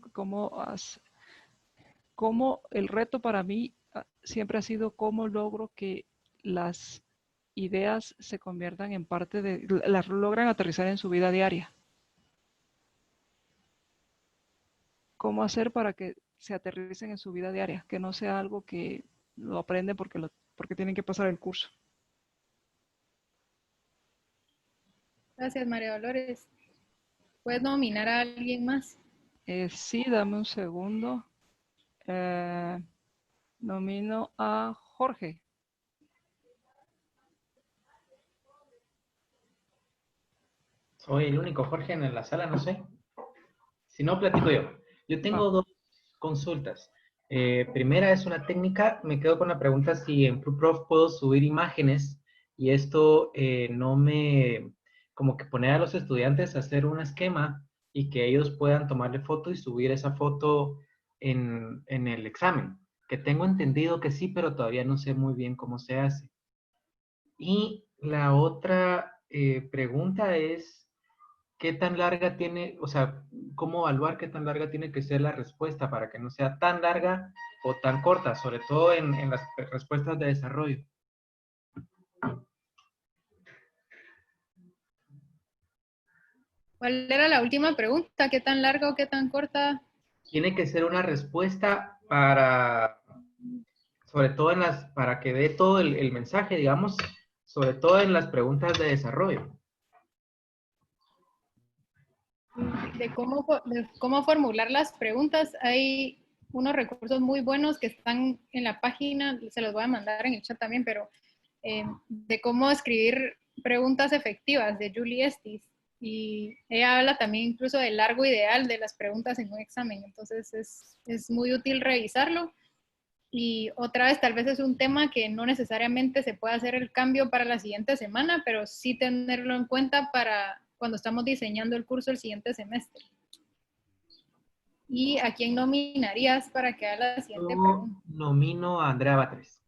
cómo el reto para mí siempre ha sido cómo logro que las ideas se conviertan en parte las logran aterrizar en su vida diaria. ¿Cómo hacer para que se aterricen en su vida diaria? Que no sea algo que lo aprenden porque tienen que pasar el curso. Gracias, María Dolores. ¿Puedes nominar a alguien más? Sí, dame un segundo. Nomino a Jorge. Soy el único Jorge en la sala, no sé. Si no, platico yo. Yo tengo dos consultas. Primera es una técnica. Me quedo con la pregunta si en PluProf puedo subir imágenes y esto no me... como que poner a los estudiantes a hacer un esquema y que ellos puedan tomarle foto y subir esa foto en el examen. Que tengo entendido que sí, pero todavía no sé muy bien cómo se hace. Y la otra pregunta es... ¿qué tan larga tiene, o sea, cómo evaluar qué tan larga tiene que ser la respuesta para que no sea tan larga o tan corta, sobre todo en las respuestas de desarrollo? ¿Cuál era la última pregunta? ¿Qué tan larga o qué tan corta? Tiene que ser una respuesta para, sobre todo para que dé todo el mensaje, digamos, sobre todo en las preguntas de desarrollo. de cómo formular las preguntas, hay unos recursos muy buenos que están en la página, se los voy a mandar en el chat también, pero de cómo escribir preguntas efectivas de Julie Estes. Y ella habla también incluso del largo ideal de las preguntas en un examen, entonces es muy útil revisarlo. Y otra vez, tal vez es un tema que no necesariamente se puede hacer el cambio para la siguiente semana, pero sí tenerlo en cuenta para cuando estamos diseñando el curso el siguiente semestre. ¿Y a quién nominarías para que haga la siguiente pregunta? Nomino a Andrea Batres.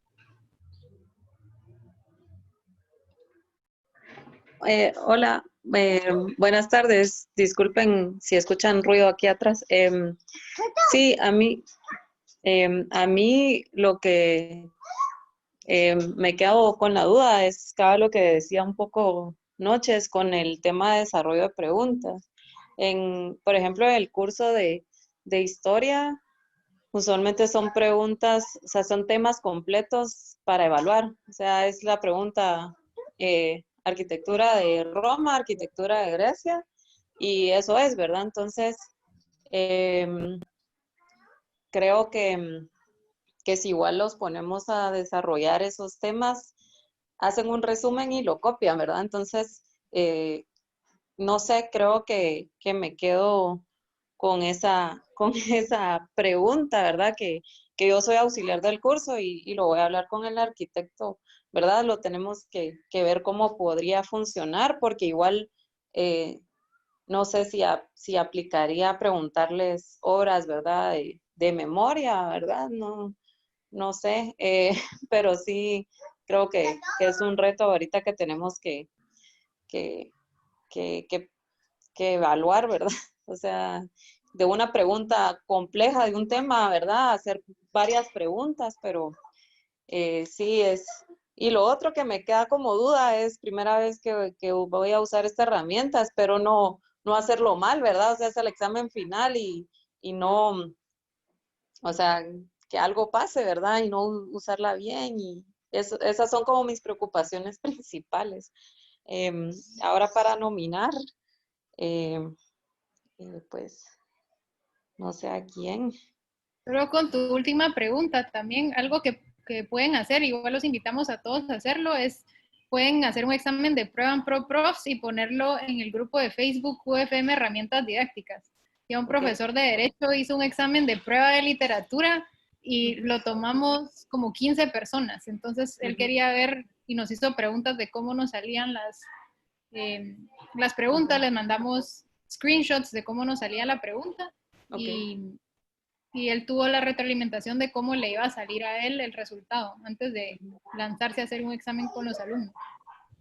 Hola, buenas tardes. Disculpen si escuchan ruido aquí atrás. Sí, a mí lo que me quedo con la duda es cada lo que decía un poco Noches con el tema de desarrollo de preguntas. Por ejemplo, en el curso de historia, usualmente son preguntas, o sea, son temas completos para evaluar. O sea, es la pregunta arquitectura de Roma, arquitectura de Grecia, y eso es, ¿verdad? Entonces, creo que si igual los ponemos a desarrollar esos temas, hacen un resumen y lo copian, ¿verdad? Entonces, no sé, creo que me quedo con esa pregunta, ¿verdad? Que yo soy auxiliar del curso y lo voy a hablar con el arquitecto, ¿verdad? Lo tenemos que ver cómo podría funcionar, porque igual no sé si aplicaría preguntarles obras, ¿verdad? De memoria, ¿verdad? No sé, pero sí creo que es un reto ahorita que tenemos que evaluar, ¿verdad? O sea, de una pregunta compleja de un tema, ¿verdad? Hacer varias preguntas, pero sí es. Y lo otro que me queda como duda es primera vez que voy a usar esta herramienta, espero no hacerlo mal, ¿verdad? O sea, es el examen final y no, o sea, que algo pase, ¿verdad? Y no usarla bien. Y esas son como mis preocupaciones principales. Ahora para nominar, pues, no sé a quién. Pero con tu última pregunta también, algo que pueden hacer, igual los invitamos a todos a hacerlo, pueden hacer un examen de prueba en ProProfs y ponerlo en el grupo de Facebook UFM Herramientas Didácticas. Ya un profesor de Derecho hizo un examen de prueba de literatura y lo tomamos como 15 personas. Entonces, él quería ver y nos hizo preguntas de cómo nos salían las preguntas. Les mandamos screenshots de cómo nos salía la pregunta. Y él tuvo la retroalimentación de cómo le iba a salir a él el resultado antes de lanzarse a hacer un examen con los alumnos.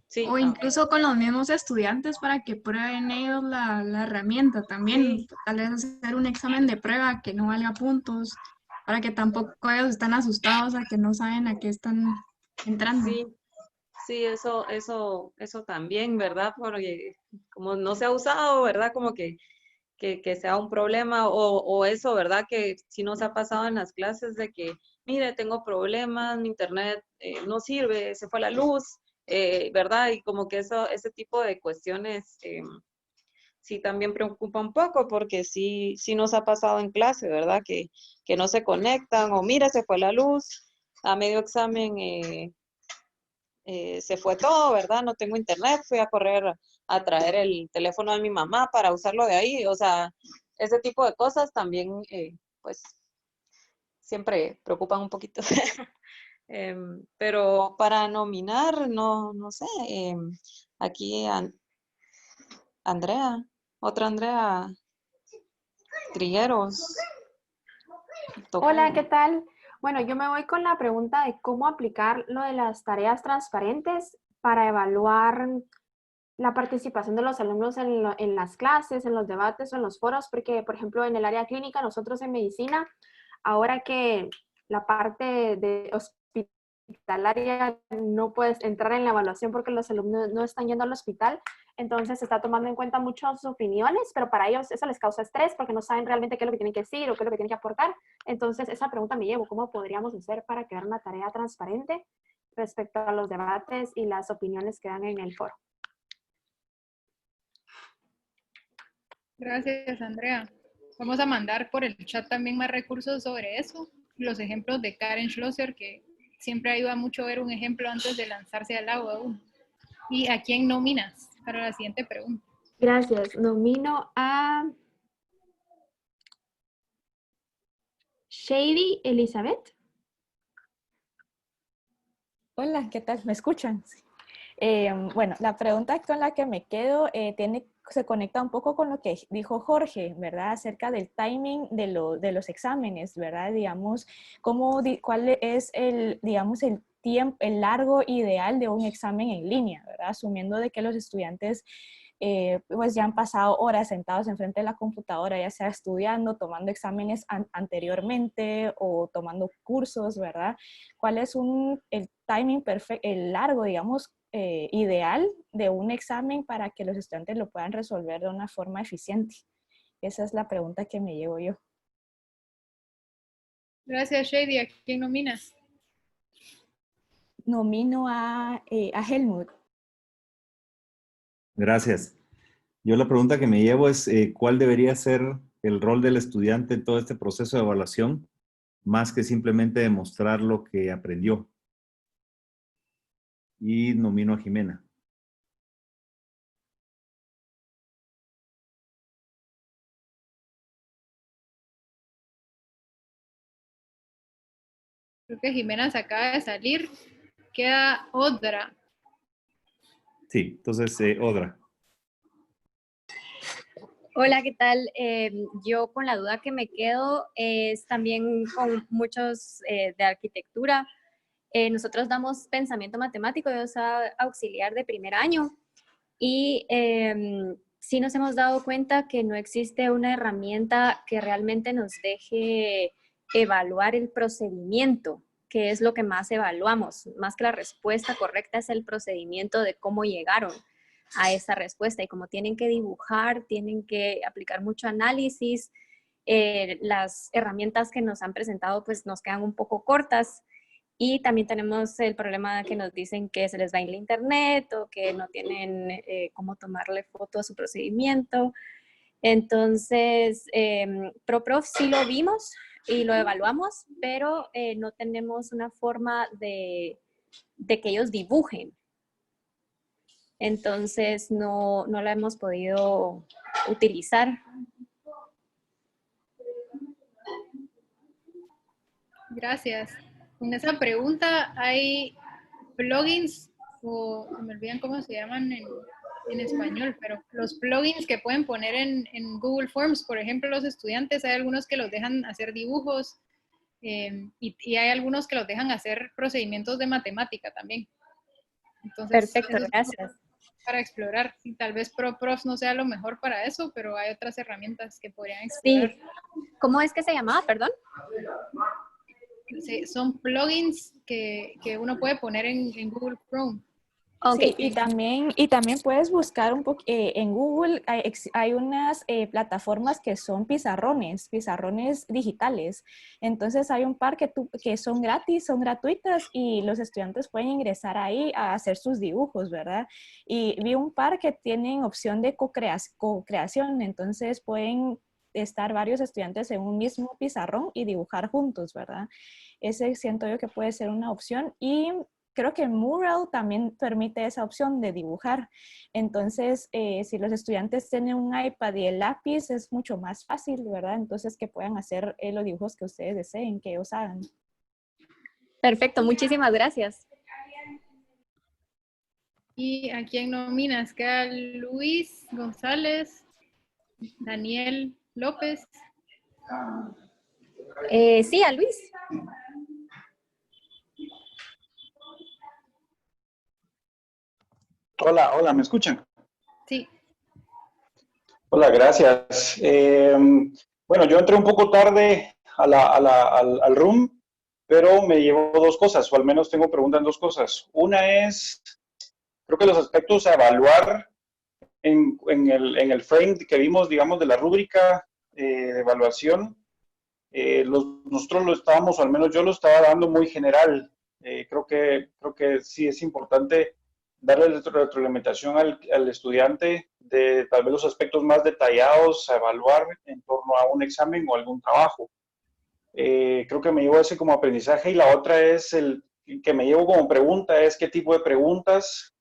Sí, o incluso con los mismos estudiantes para que prueben ellos la herramienta también. Tal vez hacer un examen de prueba que no valga puntos, para que tampoco ellos están asustados a que no saben a qué están entrando. Sí, eso también, ¿verdad? Porque como no se ha usado, ¿verdad? Como que sea un problema o eso, ¿verdad? Que sí nos ha pasado en las clases de que, mire, tengo problemas, mi internet no sirve, se fue la luz, ¿verdad? Y como que ese tipo de cuestiones sí también preocupa un poco porque sí nos ha pasado en clase, ¿verdad? Que no se conectan o mire, se fue la luz, a medio examen se fue todo, ¿verdad? No tengo internet, fui a correr a traer el teléfono de mi mamá para usarlo de ahí, o sea, ese tipo de cosas también, pues, siempre preocupan un poquito. Pero para nominar, no sé, aquí Andrea, otra Andrea Trigueros. Hola, ¿qué tal? Bueno, yo me voy con la pregunta de cómo aplicar lo de las tareas transparentes para evaluar la participación de los alumnos en las clases, en los debates o en los foros, porque, por ejemplo, en el área clínica, nosotros en medicina, ahora que la parte de hospitalaria no puedes entrar en la evaluación porque los alumnos no están yendo al hospital, entonces se está tomando en cuenta muchas opiniones, pero para ellos eso les causa estrés porque no saben realmente qué es lo que tienen que decir o qué es lo que tienen que aportar. Entonces esa pregunta me llevo, ¿cómo podríamos hacer para crear una tarea transparente respecto a los debates y las opiniones que dan en el foro? Gracias, Andrea. Vamos a mandar por el chat también más recursos sobre eso. Los ejemplos de Karen Schlosser, que siempre ayuda mucho ver un ejemplo antes de lanzarse al agua de uno. ¿Y a quién nominas para la siguiente pregunta? Gracias. Nomino a Shady Elizabeth. Hola, ¿qué tal? ¿Me escuchan? Bueno, la pregunta con la que me quedo se conecta un poco con lo que dijo Jorge, ¿verdad? Acerca del timing de los exámenes, ¿verdad? Digamos, ¿cuál es digamos, el tiempo, el largo ideal de un examen en línea, ¿verdad? Asumiendo de que los estudiantes pues ya han pasado horas sentados enfrente de la computadora, ya sea estudiando, tomando exámenes anteriormente o tomando cursos, ¿verdad? ¿Cuál es el timing perfecto, el largo, digamos, ideal de un examen para que los estudiantes lo puedan resolver de una forma eficiente? Esa es la pregunta que me llevo yo. Gracias, Shady. ¿A quién nominas? Nomino a Helmut. Gracias. Yo la pregunta que me llevo es ¿cuál debería ser el rol del estudiante en todo este proceso de evaluación, más que simplemente demostrar lo que aprendió? Y nomino a Jimena. Creo que Jimena se acaba de salir. Queda Odra. Sí, entonces Odra. Hola, ¿qué tal? Yo con la duda que me quedo es también con muchos de arquitectura. Nosotros damos pensamiento matemático, yo soy auxiliar de primer año y sí nos hemos dado cuenta que no existe una herramienta que realmente nos deje evaluar el procedimiento, que es lo que más evaluamos. Más que la respuesta correcta es el procedimiento de cómo llegaron a esa respuesta, y como tienen que dibujar, tienen que aplicar mucho análisis, las herramientas que nos han presentado pues nos quedan un poco cortas, y también tenemos el problema que nos dicen que se les va en la internet o que no tienen cómo tomarle foto a su procedimiento. Entonces, ProProf sí lo vimos y lo evaluamos, pero no tenemos una forma de que ellos dibujen. Entonces no la hemos podido utilizar. Gracias. Con esa pregunta hay plugins, o se me olvidan cómo se llaman en español, pero los plugins que pueden poner en Google Forms, por ejemplo, los estudiantes, hay algunos que los dejan hacer dibujos y hay algunos que los dejan hacer procedimientos de matemática también. Entonces, perfecto, gracias. Para explorar, y tal vez ProProf no sea lo mejor para eso, pero hay otras herramientas que podrían explorar. Sí. ¿Cómo es que se llamaba, perdón? Sí, son plugins que uno puede poner en Google Chrome. Okay. Sí, y también puedes buscar un poco en Google, hay unas plataformas que son pizarrones digitales. Entonces hay un par que son gratis, son gratuitas, y los estudiantes pueden ingresar ahí a hacer sus dibujos, ¿verdad? Y vi un par que tienen opción de co-creación, entonces pueden estar varios estudiantes en un mismo pizarrón y dibujar juntos, ¿verdad? Ese siento yo que puede ser una opción, y creo que Mural también permite esa opción de dibujar. Entonces, si los estudiantes tienen un iPad y el lápiz, es mucho más fácil, ¿verdad? Entonces, que puedan hacer los dibujos que ustedes deseen, que ellos hagan. Perfecto, muchísimas gracias. ¿Y a quién nominas? Queda Luis González, Daniel López. Sí, a Luis. Hola, ¿me escuchan? Sí. Hola, gracias. Bueno, yo entré un poco tarde al room, pero me llevo dos cosas, o al menos tengo preguntas en dos cosas. Una es, creo que los aspectos a evaluar en el frame que vimos, digamos, de la rúbrica de evaluación, nosotros lo estábamos, o al menos yo lo estaba dando muy general. Creo que sí es importante darle retroalimentación al estudiante de tal vez los aspectos más detallados a evaluar en torno a un examen o algún trabajo. Creo que me llevo ese como aprendizaje, y la otra es el que me llevo como pregunta es qué tipo de preguntas,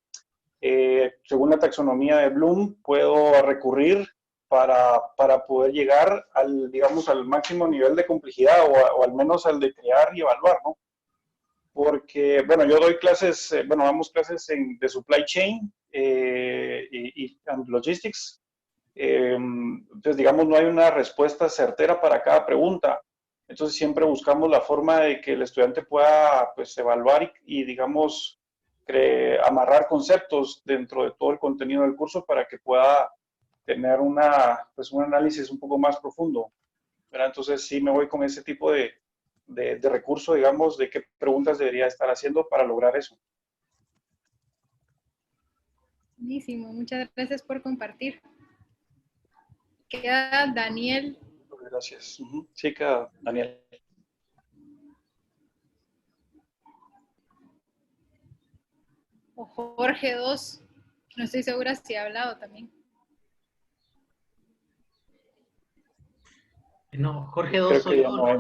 según la taxonomía de Bloom, puedo recurrir para poder llegar al, digamos, al máximo nivel de complejidad o al menos al de crear y evaluar, ¿no? Porque, bueno, yo doy clases, bueno, damos clases de supply chain y logistics. Entonces, digamos, no hay una respuesta certera para cada pregunta. Entonces, siempre buscamos la forma de que el estudiante pueda, pues, evaluar y digamos, amarrar conceptos dentro de todo el contenido del curso para que pueda tener pues, un análisis un poco más profundo, ¿verdad? Entonces, sí me voy con ese tipo de recurso, digamos, de qué preguntas debería estar haciendo para lograr eso. Buenísimo, muchas gracias por compartir. Queda Daniel. Gracias. Sí, queda Daniel. O Jorge 2. No estoy segura si ha hablado también. No, Jorge 2 soy yo.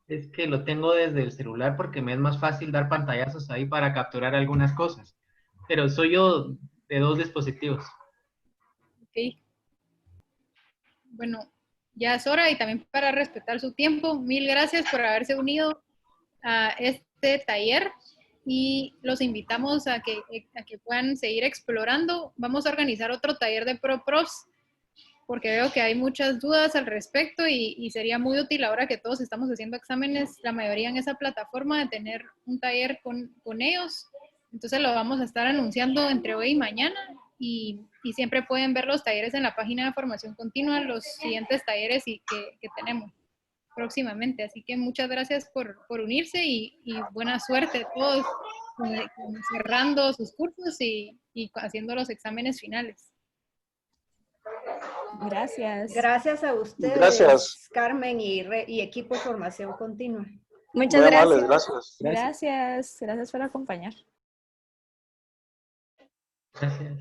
Es que lo tengo desde el celular porque me es más fácil dar pantallazos ahí para capturar algunas cosas. Pero soy yo de 2 dispositivos. Ok. Bueno, ya es hora, y también para respetar su tiempo, mil gracias por haberse unido a este taller, y los invitamos a que puedan seguir explorando. Vamos a organizar otro taller de ProProfs porque veo que hay muchas dudas al respecto, y sería muy útil ahora que todos estamos haciendo exámenes, la mayoría en esa plataforma, de tener un taller con ellos. Entonces lo vamos a estar anunciando entre hoy y mañana, y siempre pueden ver los talleres en la página de formación continua, los siguientes talleres que tenemos próximamente. Así que muchas gracias por unirse, y buena suerte a todos cerrando sus cursos y haciendo los exámenes finales. Gracias. Gracias a ustedes, gracias. Carmen y equipo de formación continua. Muchas Muy gracias. amables, gracias. Gracias. Gracias por acompañar. Gracias.